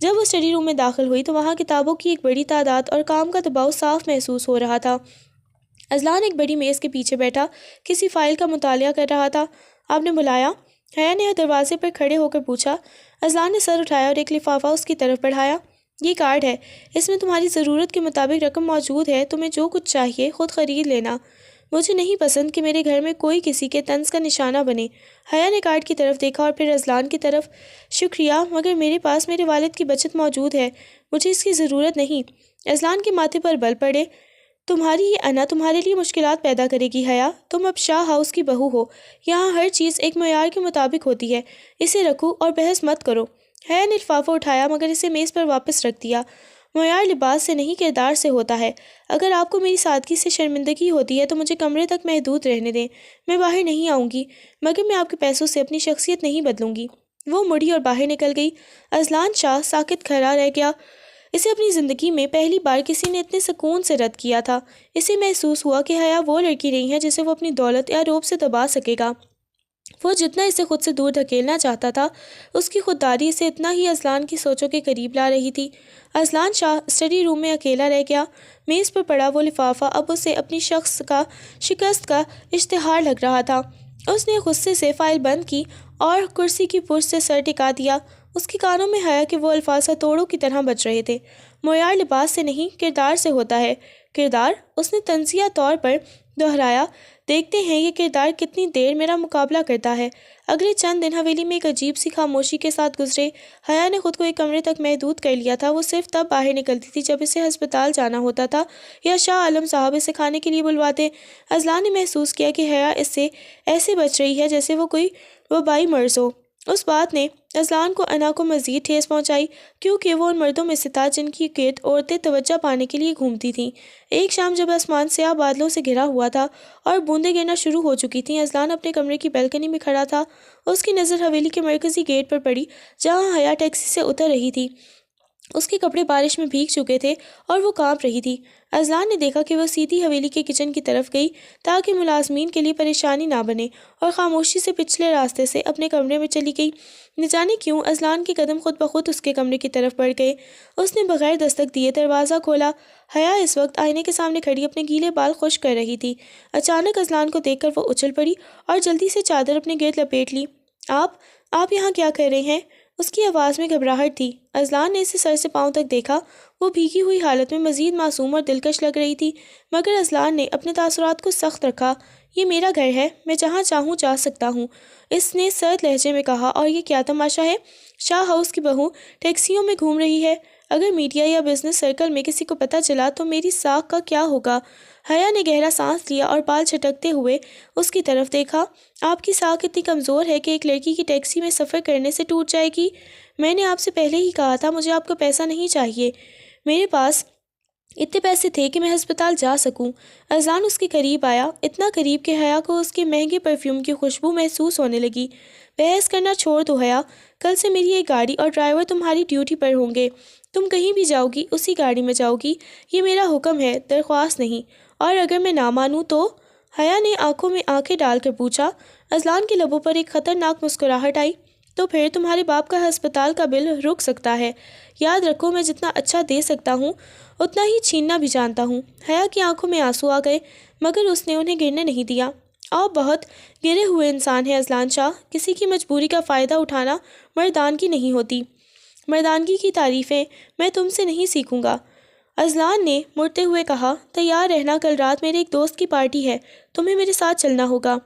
جب وہ اسٹڈی روم میں داخل ہوئی تو وہاں کتابوں کی ایک بڑی تعداد اور کام کا دباؤ صاف محسوس ہو رہا تھا۔ اذلان ایک بڑی میز کے پیچھے بیٹھا کسی فائل کا مطالعہ کر رہا تھا۔ آپ نے بلایا؟ حیا نے دروازے پر کھڑے ہو کر پوچھا۔ اذلان نے سر اٹھایا اور ایک لفافہ اس کی طرف بڑھایا۔ یہ کارڈ ہے، اس میں تمہاری ضرورت کے مطابق رقم موجود ہے، تمہیں جو کچھ چاہیے خود خرید لینا۔ مجھے نہیں پسند کہ میرے گھر میں کوئی کسی کے طنز کا نشانہ بنے۔ حیا نے کارڈ کی طرف دیکھا اور پھر اذلان کی طرف۔ شکریہ، مگر میرے پاس میرے والد کی بچت موجود ہے، مجھے اس کی ضرورت نہیں۔ اذلان کے ماتھے پر بل پڑے۔ تمہاری یہ انا تمہارے لیے مشکلات پیدا کرے گی حیا، تم اب شاہ ہاؤس کی بہو ہو، یہاں ہر چیز ایک معیار کے مطابق ہوتی ہے، اسے رکھو اور بحث مت کرو۔ حیا نے لفافہ اٹھایا مگر اسے میز پر واپس رکھ دیا۔ معیار لباس سے نہیں کردار سے ہوتا ہے، اگر آپ کو میری سادگی سے شرمندگی ہوتی ہے تو مجھے کمرے تک محدود رہنے دیں، میں باہر نہیں آؤں گی، مگر میں آپ کے پیسوں سے اپنی شخصیت نہیں بدلوں گی۔ وہ مڑی اور باہر نکل گئی۔ اذلان شاہ ساکت کھڑا رہ گیا۔ اسے اپنی زندگی میں پہلی بار کسی نے اتنے سکون سے رد کیا تھا۔ اسے محسوس ہوا کہ حیا وہ لڑکی نہیں ہے جسے وہ اپنی دولت یا روب سے دبا سکے گا۔ وہ جتنا اسے خود سے دور دھکیلنا چاہتا تھا، اس کی خودداری اسے اتنا ہی اذلان کی سوچوں کے قریب لا رہی تھی۔ اذلان شاہ اسٹڈی روم میں اکیلا رہ گیا۔ میز پر پڑا وہ لفافہ اب اسے اپنی شکست کا اشتہار لگ رہا تھا۔ اس نے غصے سے فائل بند کی اور کرسی کی پشت سے سر ٹکا دیا۔ اس کے کانوں میں حیا کے وہ الفاظ ہتھوڑوں کی طرح بج رہے تھے۔ معیار لباس سے نہیں کردار سے ہوتا ہے۔ کردار؟ اس نے طنزیہ طور پر دہرایا۔ دیکھتے ہیں یہ کردار کتنی دیر میرا مقابلہ کرتا ہے۔ اگلے چند دن حویلی میں ایک عجیب سی خاموشی کے ساتھ گزرے۔ حیا نے خود کو ایک کمرے تک محدود کر لیا تھا۔ وہ صرف تب باہر نکلتی تھی جب اسے ہسپتال جانا ہوتا تھا یا شاہ عالم صاحب اسے کھانے کے لیے بلواتے۔ اذلان نے محسوس کیا کہ حیا اس سے ایسے بچ رہی ہے جیسے وہ کوئی وبائی مرض ہو۔ اس بات نے اذلان کو انا کو مزید ٹھیس پہنچائی، کیونکہ وہ ان مردوں میں سے تھا جن کی گرد عورتیں توجہ پانے کے لیے گھومتی تھیں۔ ایک شام جب آسمان سیاہ بادلوں سے گھرا ہوا تھا اور بوندیں گرنا شروع ہو چکی تھیں، اذلان اپنے کمرے کی بیلکنی میں کھڑا تھا۔ اس کی نظر حویلی کے مرکزی گیٹ پر پڑی جہاں حیا ٹیکسی سے اتر رہی تھی۔ اس کے کپڑے بارش میں بھیگ چکے تھے اور وہ کانپ رہی تھی۔ اذلان نے دیکھا کہ وہ سیدھی حویلی کے کچن کی طرف گئی تاکہ ملازمین کے لیے پریشانی نہ بنے، اور خاموشی سے پچھلے راستے سے اپنے کمرے میں چلی گئی۔ نہ جانے کیوں اذلان کے قدم خود بخود اس کے کمرے کی طرف بڑھ گئے۔ اس نے بغیر دستک دیے دروازہ کھولا۔ حیا اس وقت آئینے کے سامنے کھڑی اپنے گیلے بال خشک کر رہی تھی۔ اچانک اذلان کو دیکھ کر وہ اچھل پڑی اور جلدی سے چادر اپنے گرد لپیٹ لی۔ آپ یہاں کیا کر رہے ہیں؟ اس کی آواز میں گھبراہٹ تھی۔ اذلان نے اسے سر سے پاؤں تک دیکھا۔ وہ بھیگی ہوئی حالت میں مزید معصوم اور دلکش لگ رہی تھی، مگر اذلان نے اپنے تاثرات کو سخت رکھا۔ یہ میرا گھر ہے، میں جہاں چاہوں جا سکتا ہوں، اس نے سرد لہجے میں کہا۔ اور یہ کیا تماشا ہے؟ شاہ ہاؤس کی بہو ٹیکسیوں میں گھوم رہی ہے، اگر میڈیا یا بزنس سرکل میں کسی کو پتہ چلا تو میری ساکھ کا کیا ہوگا؟ حیا نے گہرا سانس لیا اور بال چھٹکتے ہوئے اس کی طرف دیکھا۔ آپ کی ساکھ اتنی کمزور ہے کہ ایک لڑکی کی ٹیکسی میں سفر کرنے سے ٹوٹ جائے گی؟ میں نے آپ سے پہلے ہی کہا تھا مجھے آپ کا پیسہ نہیں چاہیے، میرے پاس اتنے پیسے تھے کہ میں ہسپتال جا سکوں۔ اذلان اس کے قریب آیا، اتنا قریب کہ حیا کو اس کے مہنگے پرفیوم کی خوشبو محسوس ہونے لگی۔ بحث کرنا چھوڑ دو حیا، کل سے میری ایک گاڑی اور ڈرائیور تمہاری ڈیوٹی پر ہوں گے، تم کہیں بھی جاؤ گی اسی گاڑی میں جاؤ گی، یہ میرا حکم ہے، درخواست نہیں، اور اگر میں نہ مانوں تو؟ حیا نے آنکھوں میں آنکھیں ڈال کر پوچھا۔ اذلان کے لبوں پر ایک خطرناک مسکراہٹ آئی۔ تو پھر تمہارے باپ کا ہسپتال کا بل رک سکتا ہے، یاد رکھو میں جتنا اچھا دے سکتا ہوں اتنا ہی چھیننا بھی جانتا ہوں۔ حیا کی آنکھوں میں آنسو آ گئے، مگر اس نے انہیں گرنے نہیں دیا۔ آپ بہت گرے ہوئے انسان ہیں اذلان شاہ، کسی کی مجبوری کا فائدہ اٹھانا مردانگی نہیں ہوتی، مردانگی کی تعریفیں میں تم سے نہیں سیکھوں گا۔ اذلان نے مڑتے ہوئے کہا، تیار رہنا، کل رات میرے ایک دوست کی پارٹی ہے، تمہیں میرے ساتھ چلنا ہوگا۔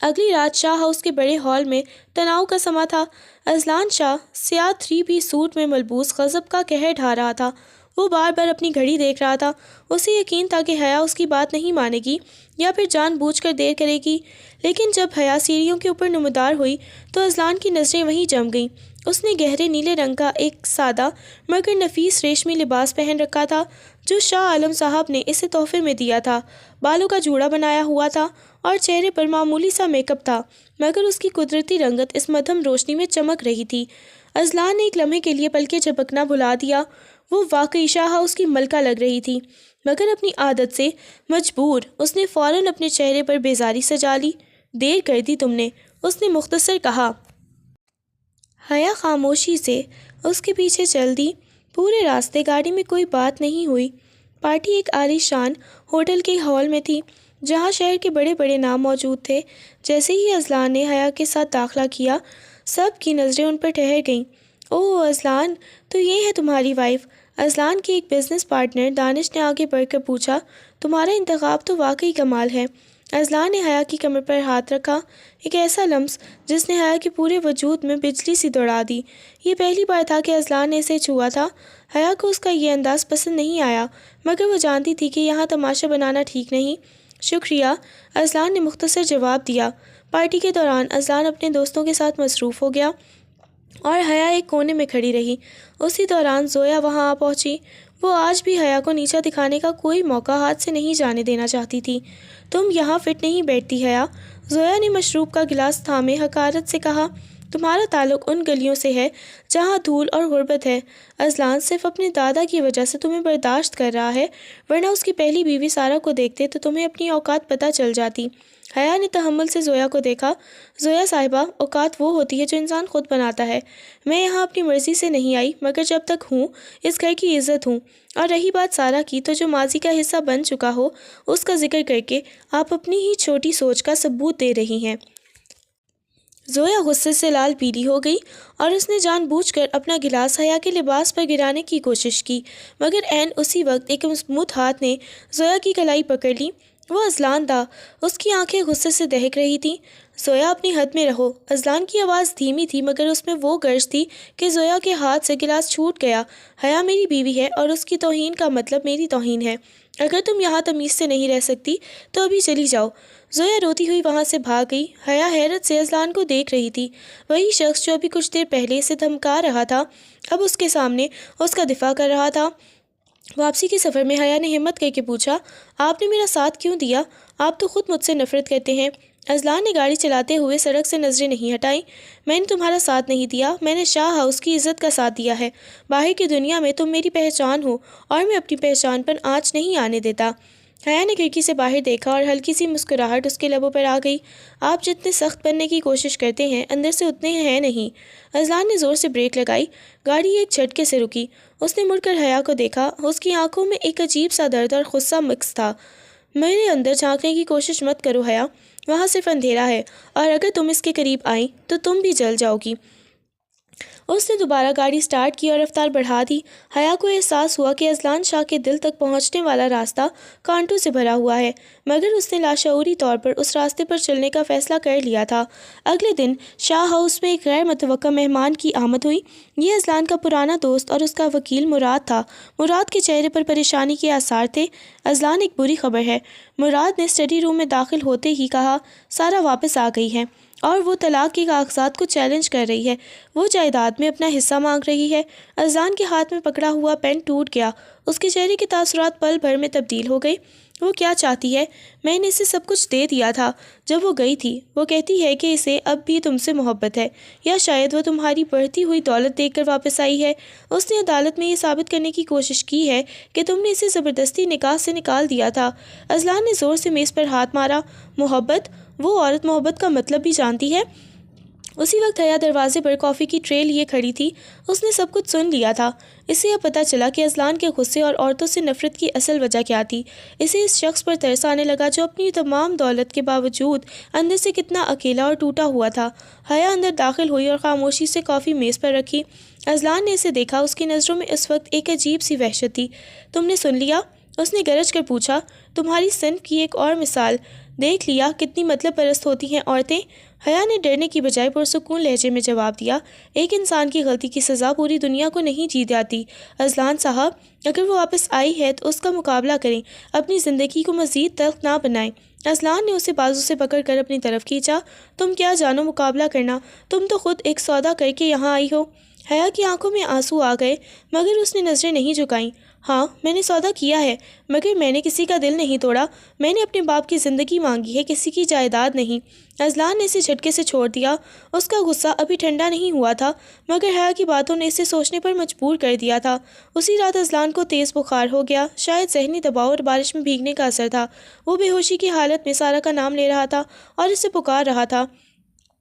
اگلی رات شاہ ہاؤس کے بڑے ہال میں تناؤ کا سما تھا۔ اذلان شاہ سیاہ 3 پیس سوٹ میں ملبوس غضب کا قہر ڈھا رہا تھا۔ وہ بار بار اپنی گھڑی دیکھ رہا تھا۔ اسے یقین تھا کہ حیا اس کی بات نہیں مانے گی یا پھر جان بوجھ کر دیر کرے گی، لیکن جب حیا سیڑھیوں کے اوپر نمودار ہوئی تو اذلان کی نظریں وہیں جم گئیں۔ اس نے گہرے نیلے رنگ کا ایک سادہ مگر نفیس ریشمی لباس پہن رکھا تھا جو شاہ عالم صاحب نے اسے تحفے میں دیا تھا۔ بالوں کا جوڑا بنایا ہوا تھا اور چہرے پر معمولی سا میک اپ تھا، مگر اس کی قدرتی رنگت اس مدھم روشنی میں چمک رہی تھی۔ اذلان نے ایک لمحے کے لیے پلکیں جھپکنا بھلا دیا۔ وہ واقعی شاہ ہاؤس کی ملکہ لگ رہی تھی، مگر اپنی عادت سے مجبور اس نے فوراً اپنے چہرے پر بیزاری سجا لی۔ دیر کر دی تم نے، اس نے مختصر کہا۔ حیا خاموشی سے اس کے پیچھے چل دی۔ پورے راستے گاڑی میں کوئی بات نہیں ہوئی۔ پارٹی ایک عالی شان ہوٹل کے ہال میں تھی جہاں شہر کے بڑے بڑے نام موجود تھے۔ جیسے ہی اذلان نے حیا کے ساتھ داخلہ کیا، سب کی نظریں ان پر ٹھہر گئیں۔ اوہ اذلان، تو یہ ہے تمہاری وائف؟ اذلان کے ایک بزنس پارٹنر دانش نے آگے بڑھ کر پوچھا۔ تمہارا انتخاب تو واقعی کمال ہے۔ اذلان نے حیا کی کمر پر ہاتھ رکھا، ایک ایسا لمس جس نے حیا کے پورے وجود میں بجلی سی دوڑا دی۔ یہ پہلی بار تھا کہ اذلان نے اسے چھوا تھا۔ حیا کو اس کا یہ انداز پسند نہیں آیا، مگر وہ جانتی تھی کہ یہاں تماشا بنانا ٹھیک نہیں۔ شکریہ، اذلان نے مختصر جواب دیا۔ پارٹی کے دوران اذلان اپنے دوستوں کے ساتھ مصروف ہو گیا اور حیا ایک کونے میں کھڑی رہی۔ اسی دوران زویا وہاں آ پہنچی۔ وہ آج بھی حیا کو نیچا دکھانے کا کوئی موقع ہاتھ سے نہیں جانے دینا چاہتی تھی۔ تم یہاں فٹ نہیں بیٹھتی حیا، زویا نے مشروب کا گلاس تھامے حقارت سے کہا۔ تمہارا تعلق ان گلیوں سے ہے جہاں دھول اور غربت ہے۔ اذلان صرف اپنے دادا کی وجہ سے تمہیں برداشت کر رہا ہے، ورنہ اس کی پہلی بیوی سارہ کو دیکھتے تو تمہیں اپنی اوقات پتہ چل جاتی۔ حیا نے تحمل سے زویا کو دیکھا۔ زویا صاحبہ، اوقات وہ ہوتی ہے جو انسان خود بناتا ہے۔ میں یہاں اپنی مرضی سے نہیں آئی، مگر جب تک ہوں اس گھر کی عزت ہوں۔ اور رہی بات سارہ کی، تو جو ماضی کا حصہ بن چکا ہو اس کا ذکر کر کے آپ اپنی ہی چھوٹی سوچ کا ثبوت دے رہی ہیں۔ زویا غصے سے لال پیلی ہو گئی اور اس نے جان بوجھ کر اپنا گلاس حیا کے لباس پر گرانے کی کوشش کی، مگر عین اسی وقت ایک مضبوط ہاتھ نے زویا کی کلائی پکڑ لی۔ وہ اذلان تھا۔ اس کی آنکھیں غصے سے دہک رہی تھیں۔ زویا اپنی حد میں رہو۔ اذلان کی آواز دھیمی تھی، مگر اس میں وہ گرج تھی کہ زویا کے ہاتھ سے گلاس چھوٹ گیا۔ حیا میری بیوی ہے اور اس کی توہین کا مطلب میری توہین ہے۔ اگر تم یہاں تمیز سے نہیں رہ سکتی تو ابھی چلی جاؤ۔ زویا روتی ہوئی وہاں سے بھاگ گئی۔ حیا حیرت سے اذلان کو دیکھ رہی تھی۔ وہی شخص جو ابھی کچھ دیر پہلے اسے دھمکا رہا تھا، اب اس کے سامنے اس کا دفاع کر رہا تھا۔ واپسی کے سفر میں حیا نے ہمت کر کے پوچھا، آپ نے میرا ساتھ کیوں دیا؟ آپ تو خود مجھ سے نفرت کرتے ہیں۔ اذلان نے گاڑی چلاتے ہوئے سڑک سے نظریں نہیں ہٹائیں۔ میں نے تمہارا ساتھ نہیں دیا، میں نے شاہ ہاؤس کی عزت کا ساتھ دیا ہے۔ باہر کی دنیا میں تم میری پہچان ہو اور میں اپنی پہچان پر آنچ نہیں آنے دیتا۔ حیا نے کھڑکی سے باہر دیکھا اور ہلکی سی مسکراہٹ اس کے لبوں پر آ گئی۔ آپ جتنے سخت بننے کی کوشش کرتے ہیں، اندر سے اتنے ہیں نہیں۔ اذلان نے زور سے بریک لگائی۔ گاڑی ایک جھٹکے سے رکی۔ اس نے مڑ کر حیا کو دیکھا۔ اس کی آنکھوں میں ایک عجیب سا درد اور غصہ مکس تھا۔ میرے اندر جھانکنے کی کوشش مت کرو حیا، وہاں صرف اندھیرا ہے، اور اگر تم اس کے قریب آئیں تو تم بھی جل جاؤ گی۔ اس نے دوبارہ گاڑی سٹارٹ کی اور رفتار بڑھا دی۔ حیا کو احساس ہوا کہ اذلان شاہ کے دل تک پہنچنے والا راستہ کانٹوں سے بھرا ہوا ہے، مگر اس نے لاشعوری طور پر اس راستے پر چلنے کا فیصلہ کر لیا تھا۔ اگلے دن شاہ ہاؤس میں ایک غیر متوقع مہمان کی آمد ہوئی۔ یہ اذلان کا پرانا دوست اور اس کا وکیل مراد تھا۔ مراد کے چہرے پر پریشانی کے آثار تھے۔ اذلان، ایک بری خبر ہے، مراد نے اسٹڈی روم میں داخل ہوتے ہی کہا۔ سارہ واپس آ گئی ہے اور وہ طلاق کے کاغذات کو چیلنج کر رہی ہے۔ وہ جائیداد میں اپنا حصہ مانگ رہی ہے۔ اذلان کے ہاتھ میں پکڑا ہوا پین ٹوٹ گیا۔ اس کے چہرے کے تاثرات پل بھر میں تبدیل ہو گئے۔ وہ کیا چاہتی ہے؟ میں نے اسے سب کچھ دے دیا تھا جب وہ گئی تھی۔ وہ کہتی ہے کہ اسے اب بھی تم سے محبت ہے، یا شاید وہ تمہاری بڑھتی ہوئی دولت دیکھ کر واپس آئی ہے۔ اس نے عدالت میں یہ ثابت کرنے کی کوشش کی ہے کہ تم نے اسے زبردستی نکاح سے نکال دیا تھا۔ اذلان نے زور سے میز پر ہاتھ مارا۔ محبت؟ وہ عورت محبت کا مطلب بھی جانتی ہے؟ اسی وقت حیا دروازے پر کافی کی ٹرے لیے کھڑی تھی۔ اس نے سب کچھ سن لیا تھا۔ اسے اب پتہ چلا کہ اذلان کے غصے اور عورتوں سے نفرت کی اصل وجہ کیا تھی۔ اسے اس شخص پر ترس آنے لگا جو اپنی تمام دولت کے باوجود اندر سے کتنا اکیلا اور ٹوٹا ہوا تھا۔ حیا اندر داخل ہوئی اور خاموشی سے کافی میز پر رکھی۔ اذلان نے اسے دیکھا۔ اس کی نظروں میں اس وقت ایک عجیب سی وحشت تھی۔ تم نے سن لیا؟ اس نے گرج کر پوچھا۔ تمہاری صنف کی ایک اور مثال۔ دیکھ لیا کتنی مطلب پرست ہوتی ہیں عورتیں۔ حیا نے ڈرنے کی بجائے پرسکون لہجے میں جواب دیا، ایک انسان کی غلطی کی سزا پوری دنیا کو نہیں جیت جاتی۔ اذلان صاحب، اگر وہ واپس آئی ہے تو اس کا مقابلہ کریں، اپنی زندگی کو مزید تلخ نہ بنائیں۔ اذلان نے اسے بازو سے پکڑ کر اپنی طرف کھینچا۔ تم کیا جانو مقابلہ کرنا، تم تو خود ایک سودا کر کے یہاں آئی ہو۔ حیا کی آنکھوں میں آنسو آ گئے مگر اس نے نظریں نہیں جھکائیں۔ ہاں، میں نے سودا کیا ہے، مگر میں نے کسی کا دل نہیں توڑا، میں نے اپنے باپ کی زندگی مانگی ہے، کسی کی جائیداد نہیں۔ اذلان نے اسے جھٹکے سے چھوڑ دیا۔ اس کا غصہ ابھی ٹھنڈا نہیں ہوا تھا مگر حیا کی باتوں نے اسے سوچنے پر مجبور کر دیا تھا۔ اسی رات اذلان کو تیز بخار ہو گیا، شاید ذہنی دباؤ اور بارش میں بھیگنے کا اثر تھا۔ وہ بے ہوشی کی حالت میں سارا کا نام لے رہا تھا اور اسے پکار رہا تھا۔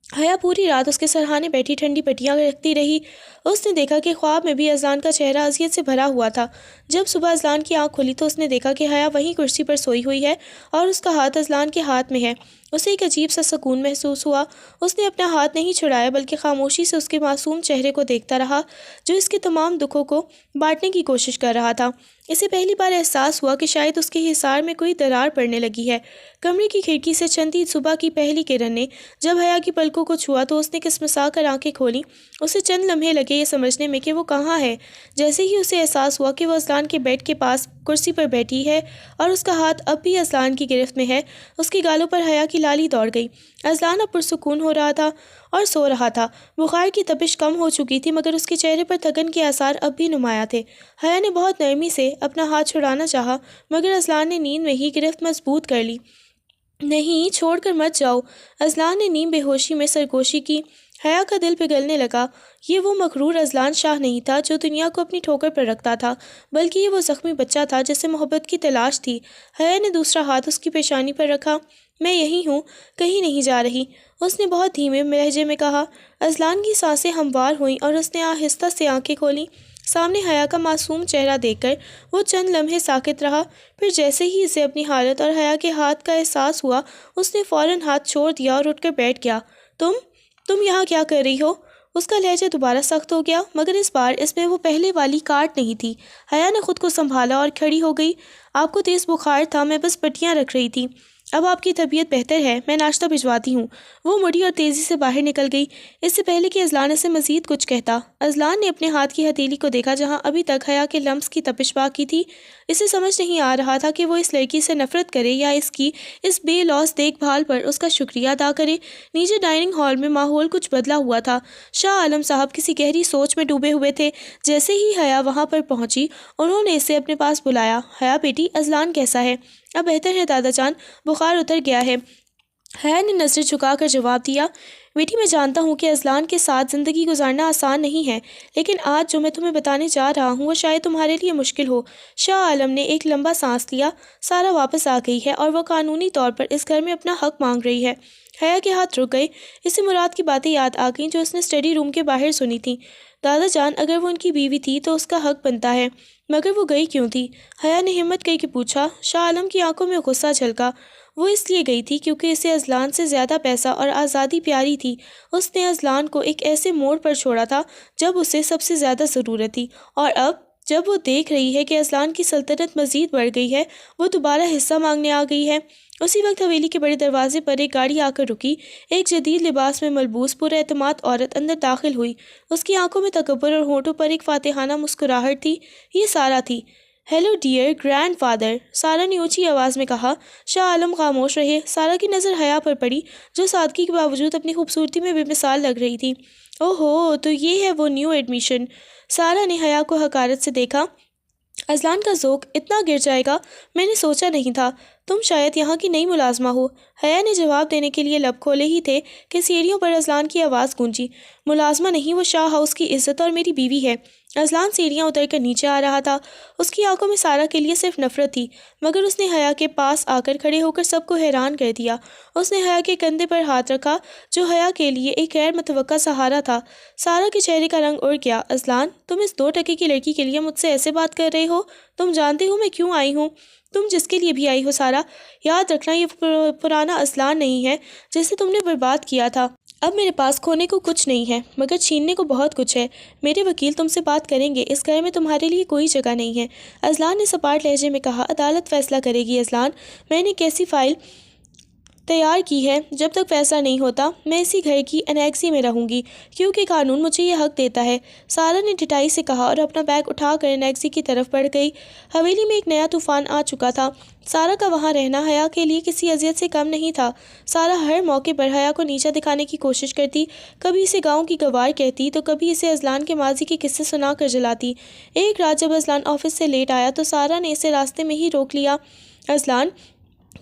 حیا پوری رات اس کے سرہانے بیٹھی ٹھنڈی پٹیاں رکھتی رہی۔ اس نے دیکھا کہ خواب میں بھی اذلان کا چہرہ اذیت سے بھرا ہوا تھا۔ جب صبح اذلان کی آنکھ کھلی تو اس نے دیکھا کہ حیا وہیں کرسی پر سوئی ہوئی ہے اور اس کا ہاتھ اذلان کے ہاتھ میں ہے۔ اسے ایک عجیب سا سکون محسوس ہوا۔ اس نے اپنا ہاتھ نہیں چھڑایا بلکہ خاموشی سے اس کے معصوم چہرے کو دیکھتا رہا جو اس کے تمام دکھوں کو بانٹنے کی کوشش کر رہا تھا۔ اسے پہلی بار احساس ہوا کہ شاید اس کے حصار میں کوئی درار پڑنے لگی ہے۔ کمرے کی کھڑکی سے چندی صبح کی پہلی کرن نے جب حیا کی پلکوں کو چھوا تو اس نے کسمسا کر آنکھیں کھولیں۔ اسے چند لمحے لگے یہ سمجھنے میں کہ وہ کہاں ہے۔ جیسے ہی اسے احساس ہوا کہ وہ اذلان کے بیڈ کے پاس کرسی پر بیٹھی ہے اور اس کا ہاتھ اب بھی اذلان کی گرفت میں ہے، اس کے گالوں پر حیا کی لالی دوڑ گئی۔ اذلان اب پرسکون ہو رہا تھا اور سو رہا تھا۔ بخار کی تپش کم ہو چکی تھی مگر اس کے چہرے پر تھکن کے آثار اب بھی نمایاں تھے۔ حیا نے بہت نرمی سے اپنا ہاتھ چھڑانا چاہا مگر اذلان نے نیند میں ہی گرفت مضبوط کر لی۔ نہیں، چھوڑ کر مت جاؤ۔ اذلان نے نیم بے ہوشی میں سرگوشی کی۔ حیا کا دل پگھلنے لگا۔ یہ وہ مغرور اذلان شاہ نہیں تھا جو دنیا کو اپنی ٹھوکر پر رکھتا تھا، بلکہ یہ وہ زخمی بچہ تھا جسے محبت کی تلاش تھی۔ حیا نے دوسرا ہاتھ اس کی پیشانی پر رکھا۔ میں یہی ہوں، کہیں نہیں جا رہی، اس نے بہت دھیمے لہجے میں کہا۔ اذلان کی سانسیں ہموار ہوئیں اور اس نے آہستہ سے آنکھیں کھولیں۔ سامنے حیا کا معصوم چہرہ دیکھ کر وہ چند لمحے ساکت رہا، پھر جیسے ہی اسے اپنی حالت اور حیا کے ہاتھ کا احساس ہوا اس نے فوراً ہاتھ چھوڑ دیا اور اٹھ کر بیٹھ گیا۔ تم یہاں کیا کر رہی ہو؟ اس کا لہجہ دوبارہ سخت ہو گیا مگر اس بار اس میں وہ پہلے والی کاٹ نہیں تھی۔ حیا نے خود کو سنبھالا اور کھڑی ہو گئی۔ آپ کو تیز بخار تھا، میں بس پٹیاں رکھ رہی تھی۔ اب آپ کی طبیعت بہتر ہے، میں ناشتہ بھجواتی ہوں۔ وہ مڑی اور تیزی سے باہر نکل گئی، اس سے پہلے کہ اذلان اسے مزید کچھ کہتا۔ اذلان نے اپنے ہاتھ کی ہتھیلی کو دیکھا جہاں ابھی تک حیا کے لمس کی تپش باقی تھی۔ اسے سمجھ نہیں آ رہا تھا کہ وہ اس لڑکی سے نفرت کرے یا اس کی اس بے لوث دیکھ بھال پر اس کا شکریہ ادا کرے۔ نیچے ڈائننگ ہال میں ماحول کچھ بدلا ہوا تھا۔ شاہ عالم صاحب کسی گہری سوچ میں ڈوبے ہوئے تھے۔ جیسے ہی حیا وہاں پر پہنچی انہوں نے اسے اپنے پاس بلایا۔ حیا بیٹی، اذلان کیسا ہے؟ اب بہتر ہے دادا جان، بخار اتر گیا ہے۔ حیا نے نظر جھکا کر جواب دیا۔ بیٹی، میں جانتا ہوں کہ اذلان کے ساتھ زندگی گزارنا آسان نہیں ہے، لیکن آج جو میں تمہیں بتانے جا رہا ہوں وہ شاید تمہارے لیے مشکل ہو۔ شاہ عالم نے ایک لمبا سانس لیا۔ سارا واپس آ گئی ہے اور وہ قانونی طور پر اس گھر میں اپنا حق مانگ رہی ہے۔ حیا کے ہاتھ رک گئے۔ اسے مراد کی باتیں یاد آ گئیں جو اس نے اسٹڈی روم کے باہر سنی تھیں۔ دادا جان، اگر وہ ان کی بیوی تھی تو اس کا حق بنتا ہے، مگر وہ گئی کیوں تھی؟ حیا نے ہمت کر کے پوچھا۔ شاہ عالم کی آنکھوں میں غصہ جھلکا۔ وہ اس لیے گئی تھی کیونکہ اسے اذلان سے زیادہ پیسہ اور آزادی پیاری تھی۔ اس نے اذلان کو ایک ایسے موڑ پر چھوڑا تھا جب اسے سب سے زیادہ ضرورت تھی، اور اب جب وہ دیکھ رہی ہے کہ اذلان کی سلطنت مزید بڑھ گئی ہے وہ دوبارہ حصہ مانگنے آ گئی ہے۔ اسی وقت حویلی کے بڑے دروازے پر ایک گاڑی آ کر رکی۔ ایک جدید لباس میں ملبوس پر اعتماد عورت اندر داخل ہوئی۔ اس کی آنکھوں میں تکبر اور ہونٹوں پر ایک فاتحانہ مسکراہٹ تھی۔ یہ سارا تھی۔ ہیلو ڈیئر گرینڈ فادر، سارا نے اونچی آواز میں کہا۔ شاہ عالم خاموش رہے۔ سارا کی نظر حیا پر پڑی جو سادگی کے باوجود اپنی خوبصورتی میں بے مثال لگ رہی تھی۔ اوہو، تو یہ ہے وہ نیو ایڈمیشن۔ سارا نے حیا کو حقارت سے دیکھا۔ اذلان کا ذوق اتنا گر جائے گا میں نے سوچا نہیں تھا۔ تم شاید یہاں کی نئی ملازمہ ہو۔ حیا نے جواب دینے کے لیے لب کھولے ہی تھے کہ سیڑھیوں پر اذلان کی آواز گونجی۔ ملازمہ نہیں، وہ شاہ ہاؤس کی عزت اور میری بیوی ہے۔ اذلان سیڑھیاں اتر کر نیچے آ رہا تھا۔ اس کی آنکھوں میں سارا کے لیے صرف نفرت تھی، مگر اس نے حیا کے پاس آ کر کھڑے ہو کر سب کو حیران کر دیا۔ اس نے حیا کے کندھے پر ہاتھ رکھا جو حیا کے لیے ایک غیر متوقع سہارا تھا۔ سارا کے چہرے کا رنگ اڑ گیا۔ اذلان، تم اس 2 ٹکے کی لڑکی کے لیے مجھ سے ایسے بات کر رہے ہو؟ تم جانتے ہو میں کیوں آئی ہوں؟ تم جس کے لیے بھی آئی ہو سارا، یاد رکھنا یہ پرانا اذلان نہیں ہے جسے تم نے برباد کیا تھا۔ اب میرے پاس کھونے کو کچھ نہیں ہے مگر چھیننے کو بہت کچھ ہے۔ میرے وکیل تم سے بات کریں گے، اس گھر میں تمہارے لیے کوئی جگہ نہیں ہے۔ اذلان نے سپاٹ لہجے میں کہا۔ عدالت فیصلہ کرے گی اذلان، میں نے کیسی فائل تیار کی ہے، جب تک فیصلہ نہیں ہوتا میں اسی گھر کی انیکسی میں رہوں گی، کیونکہ قانون مجھے یہ حق دیتا ہے، سارا نے ڈٹائی سے کہا اور اپنا بیگ اٹھا کر انیکسی کی طرف بڑھ گئی۔ حویلی میں ایک نیا طوفان آ چکا تھا۔ سارا کا وہاں رہنا حیا کے لیے کسی اذیت سے کم نہیں تھا۔ سارا ہر موقع پر حیا کو نیچا دکھانے کی کوشش کرتی، کبھی اسے گاؤں کی گوار کہتی تو کبھی اسے اذلان کے ماضی کے قصے سنا کر جلاتی۔ ایک رات جب اذلان آفس سے لیٹ آیا تو سارا نے اسے راستے میں ہی روک لیا۔ اذلان،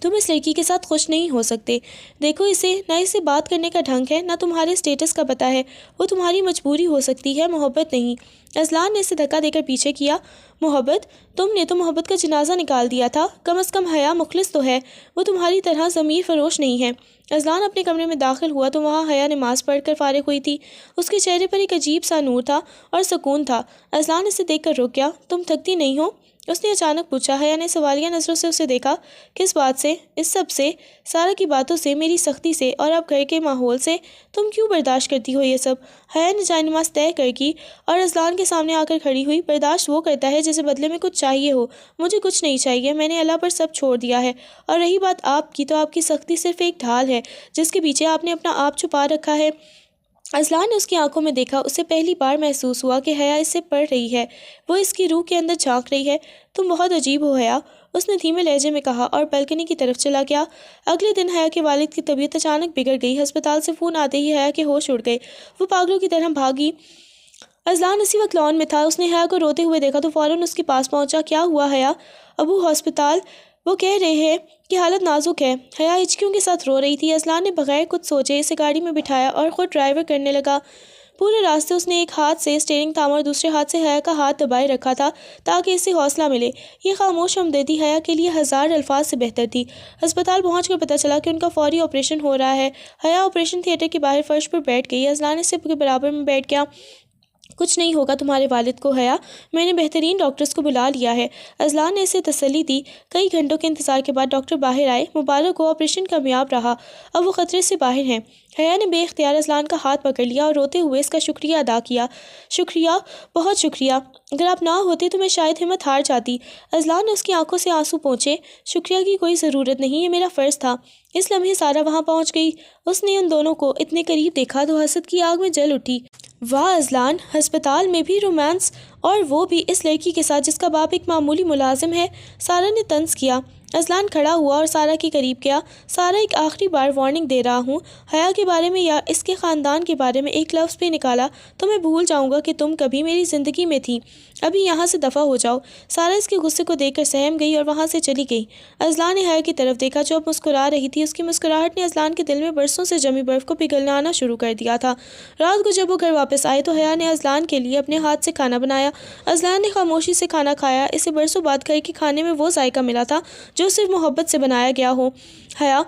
تم اس لڑکی کے ساتھ خوش نہیں ہو سکتے، دیکھو اسے، نہ اسے بات کرنے کا ڈھنگ ہے، نہ تمہارے اسٹیٹس کا پتہ ہے، وہ تمہاری مجبوری ہو سکتی ہے، محبت نہیں۔ اذلان نے اسے دھکا دے کر پیچھے کیا۔ محبت؟ تم نے تو محبت کا جنازہ نکال دیا تھا، کم از کم حیا مخلص تو ہے، وہ تمہاری طرح ضمیر فروش نہیں ہے۔ اذلان اپنے کمرے میں داخل ہوا تو وہاں حیا نماز پڑھ کر فارغ ہوئی تھی۔ اس کے چہرے پر ایک عجیب سا نور تھا اور سکون تھا۔ اذلان اسے دیکھ کر رک گیا۔ تم تھکتی نہیں ہو؟ اس نے اچانک پوچھا۔ حیا نے سوالیہ نظروں سے اسے دیکھا۔ کس بات سے؟ اس سب سے، سارا کی باتوں سے، میری سختی سے، اور اب گھر کے ماحول سے۔ تم کیوں برداشت کرتی ہو یہ سب؟ حیا نے جائے نماز طے کر کی اور اذلان کے سامنے آ کر کھڑی ہوئی۔ برداشت وہ کرتا ہے جسے بدلے میں کچھ چاہیے ہو، مجھے کچھ نہیں چاہیے، میں نے اللہ پر سب چھوڑ دیا ہے، اور رہی بات آپ کی، تو آپ کی سختی صرف ایک ڈھال ہے جس کے پیچھے آپ نے اپنا آپ چھپا رکھا ہے۔ اذلان نے اس کی آنکھوں میں دیکھا۔ اسے پہلی بار محسوس ہوا کہ حیا اس سے پڑھ رہی ہے، وہ اس کی روح کے اندر جھانک رہی ہے۔ تم بہت عجیب ہو حیا، اس نے دھیمے لہجے میں کہا اور بلکنی کی طرف چلا گیا۔ اگلے دن حیا کے والد کی طبیعت اچانک بگڑ گئی۔ ہسپتال سے فون آتے ہی حیا کے ہوش اڑ گئے، وہ پاگلوں کی طرح بھاگی۔ اذلان اسی وقت لان میں تھا۔ اس نے حیا کو روتے ہوئے دیکھا تو فوراً اس کے پاس پہنچا۔ کیا ہوا حیا؟ ابو ہسپتال، وہ کہہ رہے ہیں کہ حالت نازک ہے۔ حیا ہچکیوں کے ساتھ رو رہی تھی۔ اذلان نے بغیر کچھ سوچے اسے گاڑی میں بٹھایا اور خود ڈرائیور کرنے لگا۔ پورے راستے اس نے ایک ہاتھ سے اسٹیئرنگ تھاما اور دوسرے ہاتھ سے حیا کا ہاتھ دبائے رکھا تھا تاکہ اسے حوصلہ ملے۔ یہ خاموش ہمدردی حیا کے لیے ہزار الفاظ سے بہتر تھی۔ ہسپتال پہنچ کر پتہ چلا کہ ان کا فوری آپریشن ہو رہا ہے۔ حیا آپریشن تھیٹر کے باہر فرش پر بیٹھ گئی۔ اذلان اس کے برابر میں بیٹھ گیا۔ کچھ نہیں ہوگا تمہارے والد کو حیا، میں نے بہترین ڈاکٹرز کو بلا لیا ہے۔ اذلان نے اسے تسلی دی۔ کئی گھنٹوں کے انتظار کے بعد ڈاکٹر باہر آئے۔ مبارک ہو، آپریشن کامیاب رہا، اب وہ خطرے سے باہر ہیں۔ حیا نے بے اختیار اذلان کا ہاتھ پکڑ لیا اور روتے ہوئے اس کا شکریہ ادا کیا۔ شکریہ، بہت شکریہ، اگر آپ نہ ہوتے تو میں شاید ہمت ہار جاتی۔ اذلان نے اس کی آنکھوں سے آنسو پونچھے۔ شکریہ کی کوئی ضرورت نہیں، یہ میرا فرض تھا۔ اس لمحے سارا وہاں پہنچ گئی۔ اس نے ان دونوں کو اتنے قریب دیکھا تو حسد کی آگ میں جل اٹھی۔ واہ اذلان، ہسپتال میں بھی رومانس، اور وہ بھی اس لڑکی کے ساتھ جس کا باپ ایک معمولی ملازم ہے۔ سارا نے طنز کیا۔ اذلان کھڑا ہوا اور سارا کے قریب گیا۔ سارا، ایک آخری بار وارننگ دے رہا ہوں، حیا کے بارے میں یا اس کے خاندان کے بارے میں ایک لفظ بھی نکالا تو میں بھول جاؤں گا کہ تم کبھی میری زندگی میں تھی۔ ابھی یہاں سے دفع ہو جاؤ۔ سارا اس کے غصے کو دیکھ کر سہم گئی اور وہاں سے چلی گئی۔ اذلان نے حیا کی طرف دیکھا جو اب مسکرا رہی تھی۔ اس کی مسکراہٹ نے اذلان کے دل میں برسوں سے جمی برف کو پگھلانا شروع کر دیا تھا۔ رات کو جب وہ گھر واپس آئے تو حیا نے اذلان کے لیے اپنے ہاتھ سے کھانا بنایا۔ اذلان نے خاموشی سے کھانا کھایا۔ اسے برسوں بعد گھر کے کھانے میں وہ ذائقہ ملا تھا جو صرف محبت سے بنایا گیا ہو۔ حیا،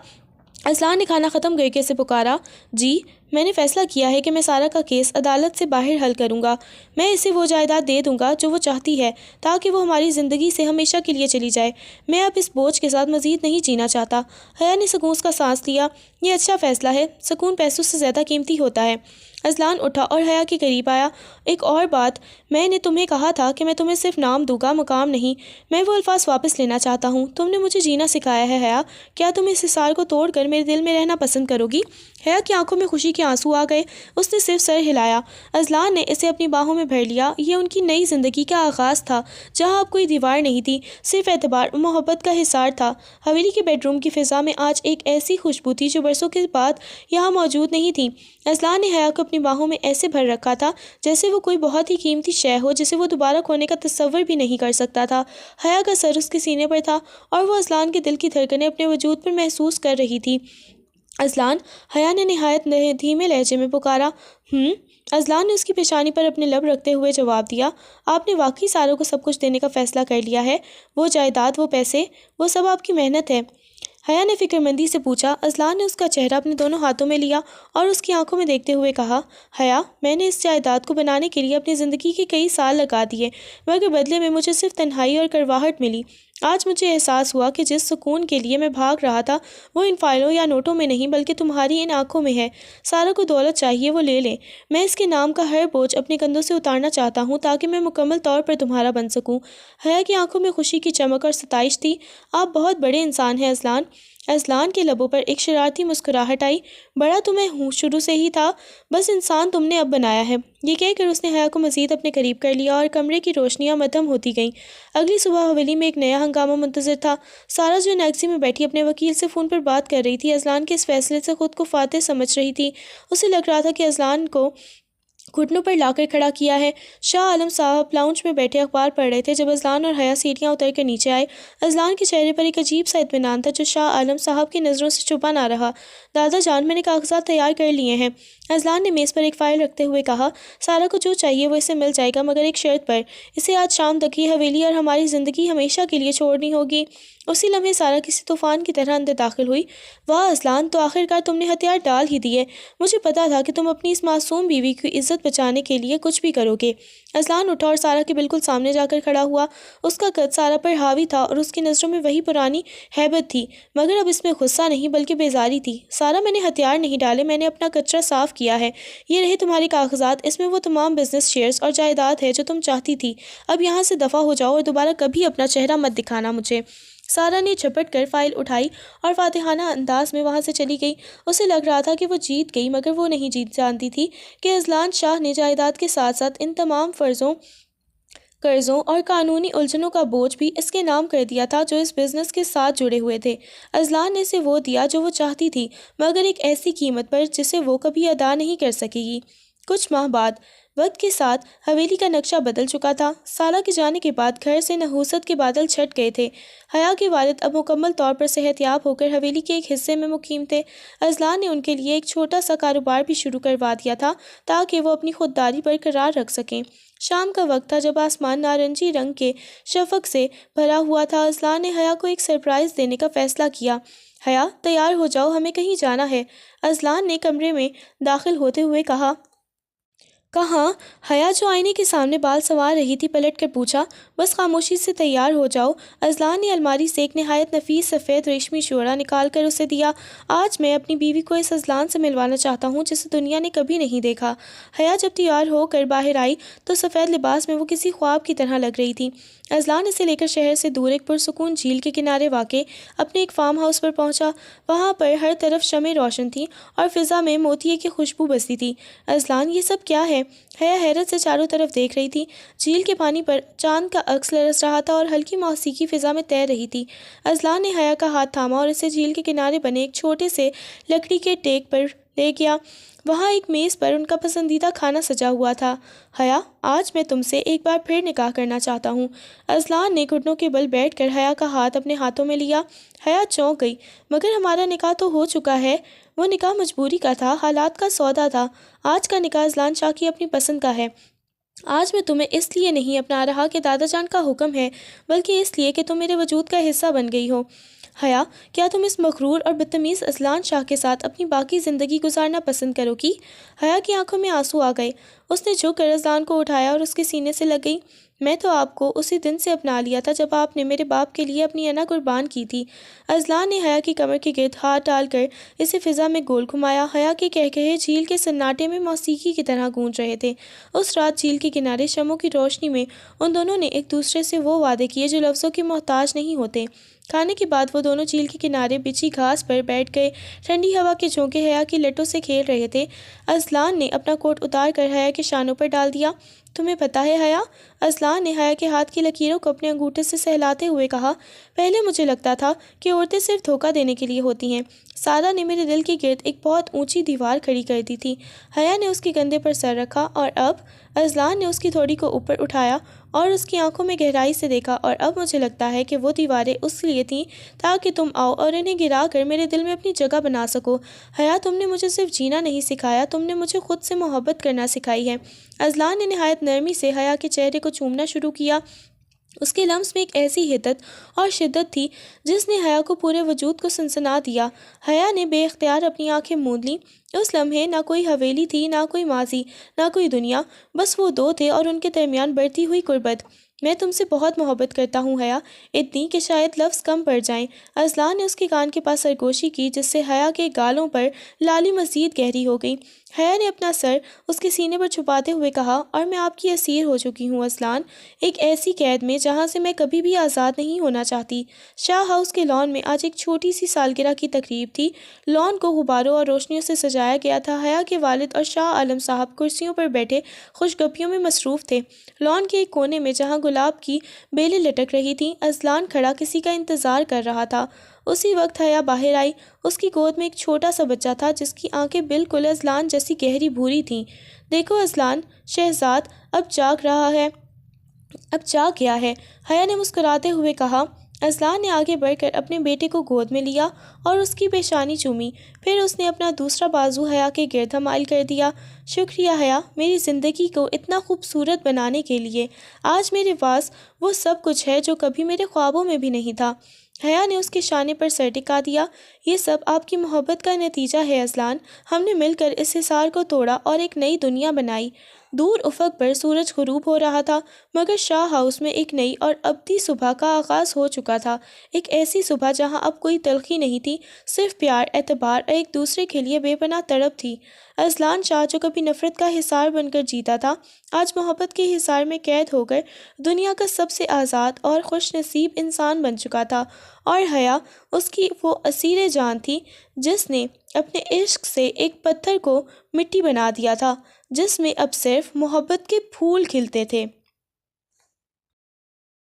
اذلان نے کھانا ختم کر کے اسے پکارا۔ جی، میں نے فیصلہ کیا ہے کہ میں سارا کا کیس عدالت سے باہر حل کروں گا۔ میں اسے وہ جائیداد دے دوں گا جو وہ چاہتی ہے تاکہ وہ ہماری زندگی سے ہمیشہ کے لیے چلی جائے۔ میں اب اس بوجھ کے ساتھ مزید نہیں جینا چاہتا۔ حیا نے سکون کا سانس لیا۔ یہ اچھا فیصلہ ہے، سکون پیسوں سے زیادہ قیمتی ہوتا ہے۔ اذلان اٹھا اور حیا کے قریب آیا۔ ایک اور بات، میں نے تمہیں کہا تھا کہ میں تمہیں صرف نام دوں گا، مقام نہیں۔ میں وہ الفاظ واپس لینا چاہتا ہوں۔ تم نے مجھے جینا سکھایا ہے حیا، کیا تم اس حصار کو توڑ کر میرے دل میں رہنا پسند کرو گی؟ حیا کی آنکھوں میں خوشی کے آنسو آ گئے۔ اس نے صرف سر ہلایا۔ اذلان نے اسے اپنی باہوں میں بھر لیا۔ یہ ان کی نئی زندگی کا آغاز تھا جہاں اب کوئی دیوار نہیں تھی، صرف اعتبار اور محبت کا حصار تھا۔ حویلی کے بیڈ روم کی فضا میں آج ایک ایسی خوشبو تھی جو برسوں کے بعد یہاں موجود نہیں تھی۔ اذلان نے حیا کو اپنی باہوں میں ایسے بھر رکھا تھا جیسے وہ کوئی بہت ہی قیمتی شے ہو جسے وہ دوبارہ کھونے کا تصور بھی نہیں کر سکتا تھا۔ حیا کا سر اس کے سینے پر تھا اور وہ اذلان کے دل کی دھڑکنیں اپنے وجود پر محسوس کر رہی تھی۔ اذلان، حیا نے نہایت دھیمے لہجے میں پکارا۔ اذلان نے اس کی پیشانی پر اپنے لب رکھتے ہوئے جواب دیا۔ آپ نے واقعی ساروں کو سب کچھ دینے کا فیصلہ کر لیا ہے؟ وہ جائیداد، وہ پیسے، وہ سب آپ کی محنت ہے؟ حیا نے فکر مندی سے پوچھا۔ اذلان نے اس کا چہرہ اپنے دونوں ہاتھوں میں لیا اور اس کی آنکھوں میں دیکھتے ہوئے کہا، حیا، میں نے اس جائیداد کو بنانے کے لیے اپنی زندگی کے کئی سال لگا دیے، مگر بدلے میں مجھے صرف تنہائی اور کرواہٹ ملی۔ آج مجھے احساس ہوا کہ جس سکون کے لیے میں بھاگ رہا تھا وہ ان فائلوں یا نوٹوں میں نہیں بلکہ تمہاری ان آنکھوں میں ہے۔ سارا کو دولت چاہیے وہ لے لیں، میں اس کے نام کا ہر بوجھ اپنے کندھوں سے اتارنا چاہتا ہوں تاکہ میں مکمل طور پر تمہارا بن سکوں۔ حیا کی آنکھوں میں خوشی کی چمک اور ستائش تھی۔ آپ بہت بڑے انسان ہیں اذلان۔ اذلان کے لبوں پر ایک شرارتی مسکراہٹ آئی۔ بڑا تو میں ہوں شروع سے ہی تھا، بس انسان تم نے اب بنایا ہے۔ یہ کہہ کر اس نے حیا کو مزید اپنے قریب کر لیا اور کمرے کی روشنیاں مدھم ہوتی گئیں۔ اگلی صبح حویلی میں ایک نیا ہنگامہ منتظر تھا۔ سارا جو نیکسی میں بیٹھی اپنے وکیل سے فون پر بات کر رہی تھی، اذلان کے اس فیصلے سے خود کو فاتح سمجھ رہی تھی۔ اسے لگ رہا تھا کہ اذلان کو گھٹنوں پر لا کر کھڑا کیا ہے۔ شاہ عالم صاحب لاؤنج میں بیٹھے اخبار پڑھ رہے تھے جب اذلان اور حیا سیڑھیاں اتر کر نیچے آئے۔ اذلان کے چہرے پر ایک عجیب سا اطمینان تھا جو شاہ عالم صاحب کی نظروں سے چھپا نہ رہا۔ دادا جان، میں نے کاغذات تیار کر لیے ہیں، اذلان نے میز پر ایک فائل رکھتے ہوئے کہا۔ سارا کو جو چاہیے وہ اسے مل جائے گا مگر ایک شرط پر، اسے آج شام تک یہ حویلی اور ہماری زندگی ہمیشہ کے لیے چھوڑنی ہوگی۔ اسی لمحے سارا کسی طوفان کی طرح اندر داخل ہوئی۔ واہ اذلان، تو آخر کار تم نے ہتھیار ڈال ہی دیے۔ مجھے پتا تھا کہ تم اپنی اس معصوم بیوی کی عزت بچانے کے لیے کچھ بھی کرو گے۔ اذلان اٹھا اور سارا کے بالکل سامنے جا کر کھڑا ہوا۔ اس کا قد سارا پر حاوی تھا اور اس کی نظروں میں وہی پرانی ہیبت تھی، مگر اب اس میں غصہ نہیں بلکہ بیزاری تھی۔ سارا، میں نے ہتھیار نہیں ڈالے، میں نے اپنا کچرا صاف کیا ہے۔ یہ رہے تمہارے کاغذات، اس میں وہ تمام بزنس شیئرز اور جائیداد ہے جو تم چاہتی تھی۔ اب یہاں سے دفع ہو جاؤ اور دوبارہ کبھی اپنا چہرہ مت دکھانا مجھے۔ سارا نے جھپٹ کر فائل اٹھائی اور فاتحانہ انداز میں وہاں سے چلی گئی۔ اسے لگ رہا تھا کہ وہ جیت گئی، مگر وہ نہیں جیت جانتی تھی کہ اذلان شاہ نے جائیداد کے ساتھ ساتھ ان تمام قرضوں اور قانونی الجھنوں کا بوجھ بھی اس کے نام کر دیا تھا جو اس بزنس کے ساتھ جڑے ہوئے تھے۔ اذلان نے اسے وہ دیا جو وہ چاہتی تھی، مگر ایک ایسی قیمت پر جسے وہ کبھی ادا نہیں کر سکے گی۔ کچھ ماہ بعد وقت کے ساتھ حویلی کا نقشہ بدل چکا تھا۔ سارا کے جانے کے بعد گھر سے نحوست کے بادل چھٹ گئے تھے۔ حیا کے والد اب مکمل طور پر صحت یاب ہو کر حویلی کے ایک حصے میں مقیم تھے۔ اذلان نے ان کے لیے ایک چھوٹا سا کاروبار بھی شروع کروا دیا تھا تاکہ وہ اپنی خودداری برقرار رکھ سکیں۔ شام کا وقت تھا جب آسمان نارنجی رنگ کے شفق سے بھرا ہوا تھا۔ اذلان نے حیا کو ایک سرپرائز دینے کا فیصلہ کیا۔ حیا، تیار ہو جاؤ، ہمیں کہیں جانا ہے، اذلان نے کمرے میں داخل ہوتے ہوئے کہا۔ کہاں؟ حیا، جو آئینے کے سامنے بال سنوار رہی تھی، پلٹ کر پوچھا۔ بس خاموشی سے تیار ہو جاؤ۔ اذلان نے الماری سے ایک نہایت نفیس سفید ریشمی جوڑا نکال کر اسے دیا۔ آج میں اپنی بیوی کو اس اذلان سے ملوانا چاہتا ہوں جسے دنیا نے کبھی نہیں دیکھا۔ حیا جب تیار ہو کر باہر آئی تو سفید لباس میں وہ کسی خواب کی طرح لگ رہی تھی۔ اذلان اسے لے کر شہر سے دور ایک پرسکون جھیل کے کنارے واقع اپنے ایک فارم ہاؤس پر پہنچا۔ وہاں پر ہر طرف شمعیں روشن تھیں اور فضا میں موتیے کی خوشبو بستی تھی۔ اذلان، یہ سب کیا ہے؟ حیا حیرت سے چاروں طرف دیکھ رہی تھی۔ جھیل کے پانی پر چاند کا عکس لرز رہا تھا اور ہلکی موسیقی فضا میں تیر رہی تھی۔ اذلان نے حیا کا ہاتھ تھاما اور اسے جھیل کے کنارے بنے ایک چھوٹے سے لکڑی کے ٹیک پر لے گیا۔ وہاں ایک میز پر ان کا پسندیدہ کھانا سجا ہوا تھا۔ حیا، آج میں تم سے ایک بار پھر نکاح کرنا چاہتا ہوں۔ اذلان نے گھٹنوں کے بل بیٹھ کر حیا کا ہاتھ اپنے ہاتھوں میں لیا۔ حیا چونک گئی۔ مگر ہمارا نکاح تو ہو چکا ہے۔ وہ نکاح مجبوری کا تھا، حالات کا سودا تھا۔ آج کا نکاح اذلان شاہ کی اپنی پسند کا ہے۔ آج میں تمہیں اس لیے نہیں اپنا رہا کہ دادا جان کا حکم ہے، بلکہ اس لیے کہ تم میرے وجود کا حصہ بن گئی ہو۔ حیا، کیا تم اس مغرور اور بدتمیز اذلان شاہ کے ساتھ اپنی باقی زندگی گزارنا پسند کرو گی؟ حیا کی آنکھوں میں آنسو آ گئے۔ اس نے جھک کر اذلان کو اٹھایا اور اس کے سینے سے لگ گئی۔ میں تو آپ کو اسی دن سے اپنا لیا تھا جب آپ نے میرے باپ کے لیے اپنی انا قربان کی تھی۔ اذلان نے حیا کی کمر کے گرد ہاتھ ڈال کر اسے فضا میں گول گھمایا۔ حیا کے قہقہے جھیل کے سناٹے میں موسیقی کی طرح گونج رہے تھے۔ اس رات جھیل کے کنارے شمعوں کی روشنی میں ان دونوں نے ایک دوسرے سے وہ وعدے کیے جو لفظوں کے محتاج نہیں ہوتے۔ کھانے کے بعد وہ دونوں جھیل کے کنارے بچھی گھاس پر بیٹھ گئے۔ ٹھنڈی ہوا کے جھونکے حیا کی لٹوں سے کھیل رہے تھے۔ اذلان نے اپنا کوٹ اتار کر حیا کے شانوں پر ڈال دیا۔ تمہیں پتہ ہے حیا، اذلان نے حیا کے ہاتھ کی لکیروں کو اپنے انگوٹھے سے سہلاتے ہوئے کہا، پہلے مجھے لگتا تھا کہ عورتیں صرف دھوکہ دینے کے لیے ہوتی ہیں۔ سارا نے میرے دل کے گرد ایک بہت اونچی دیوار کھڑی کر دی تھی۔ حیا نے اس کے کندھے پر سر رکھا اور اب اذلان نے اس کی تھوڑی کو اوپر اٹھایا اور اس کی آنکھوں میں گہرائی سے دیکھا، اور اب مجھے لگتا ہے کہ وہ دیواریں اس لیے تھیں تاکہ تم آؤ اور انہیں گرا کر میرے دل میں اپنی جگہ بنا سکو۔ حیا، تم نے مجھے صرف جینا نہیں سکھایا، تم نے مجھے خود سے محبت کرنا سکھائی ہے۔ اذلان نے نہایت نرمی سے حیا کے چہرے کو چومنا شروع کیا۔ اس کے لمس میں ایک ایسی حدت اور شدت تھی جس نے حیا کو پورے وجود کو سنسنا دیا۔ حیا نے بے اختیار اپنی آنکھیں موند لیں۔ اس لمحے نہ کوئی حویلی تھی، نہ کوئی ماضی، نہ کوئی دنیا، بس وہ دو تھے اور ان کے درمیان بڑھتی ہوئی قربت۔ میں تم سے بہت محبت کرتا ہوں حیا، اتنی کہ شاید لفظ کم پڑ جائیں۔ اذلان نے اس کے کان کے پاس سرگوشی کی جس سے حیا کے گالوں پر لالی مزید گہری ہو گئی۔ حیا نے اپنا سر اس کے سینے پر چھپاتے ہوئے کہا، اور میں آپ کی اسیر ہو چکی ہوں اذلان، ایک ایسی قید میں جہاں سے میں کبھی بھی آزاد نہیں ہونا چاہتی۔ شاہ ہاؤس کے لان میں آج ایک چھوٹی سی سالگرہ کی تقریب تھی۔ لان کو غباروں اور روشنیوں سے سجایا گیا تھا۔ حیا کے والد اور شاہ عالم صاحب کرسیوں پر بیٹھے خوشگپیوں میں مصروف تھے۔ لان کے ایک کونے میں جہاں گلاب کی بیلیں لٹک رہی تھیں، اذلان کھڑا کسی کا انتظار کر رہا تھا۔ اسی وقت حیا باہر آئی۔ اس کی گود میں ایک چھوٹا سا بچہ تھا جس کی آنکھیں بالکل اذلان جیسی گہری بھوری تھیں۔ دیکھو اذلان، شہزاد اب جاگ گیا ہے، حیا نے مسکراتے ہوئے کہا۔ اذلان نے آگے بڑھ کر اپنے بیٹے کو گود میں لیا اور اس کی پیشانی چومی، پھر اس نے اپنا دوسرا بازو حیا کے گرد مائل کر دیا۔ شکریہ حیا، میری زندگی کو اتنا خوبصورت بنانے کے لیے۔ آج میرے پاس وہ سب کچھ ہے جو کبھی میرے خوابوں میں بھی نہیں تھا۔ حیا نے اس کے شانے پر سر ٹکا دیا۔ یہ سب آپ کی محبت کا نتیجہ ہے اذلان، ہم نے مل کر اس حصار کو توڑا اور ایک نئی دنیا بنائی۔ دور افق پر سورج غروب ہو رہا تھا، مگر شاہ ہاؤس میں ایک نئی اور ابدی صبح کا آغاز ہو چکا تھا، ایک ایسی صبح جہاں اب کوئی تلخی نہیں تھی، صرف پیار، اعتبار اور ایک دوسرے کے لیے بے پناہ تڑپ تھی۔ اذلان شاہ جو کبھی نفرت کا حصار بن کر جیتا تھا، آج محبت کے حصار میں قید ہو کر دنیا کا سب سے آزاد اور خوش نصیب انسان بن چکا تھا، اور حیا اس کی وہ اسیر جان تھی جس نے اپنے عشق سے ایک پتھر کو مٹی بنا دیا تھا، جس میں اب صرف محبت کے پھول کھلتے تھے۔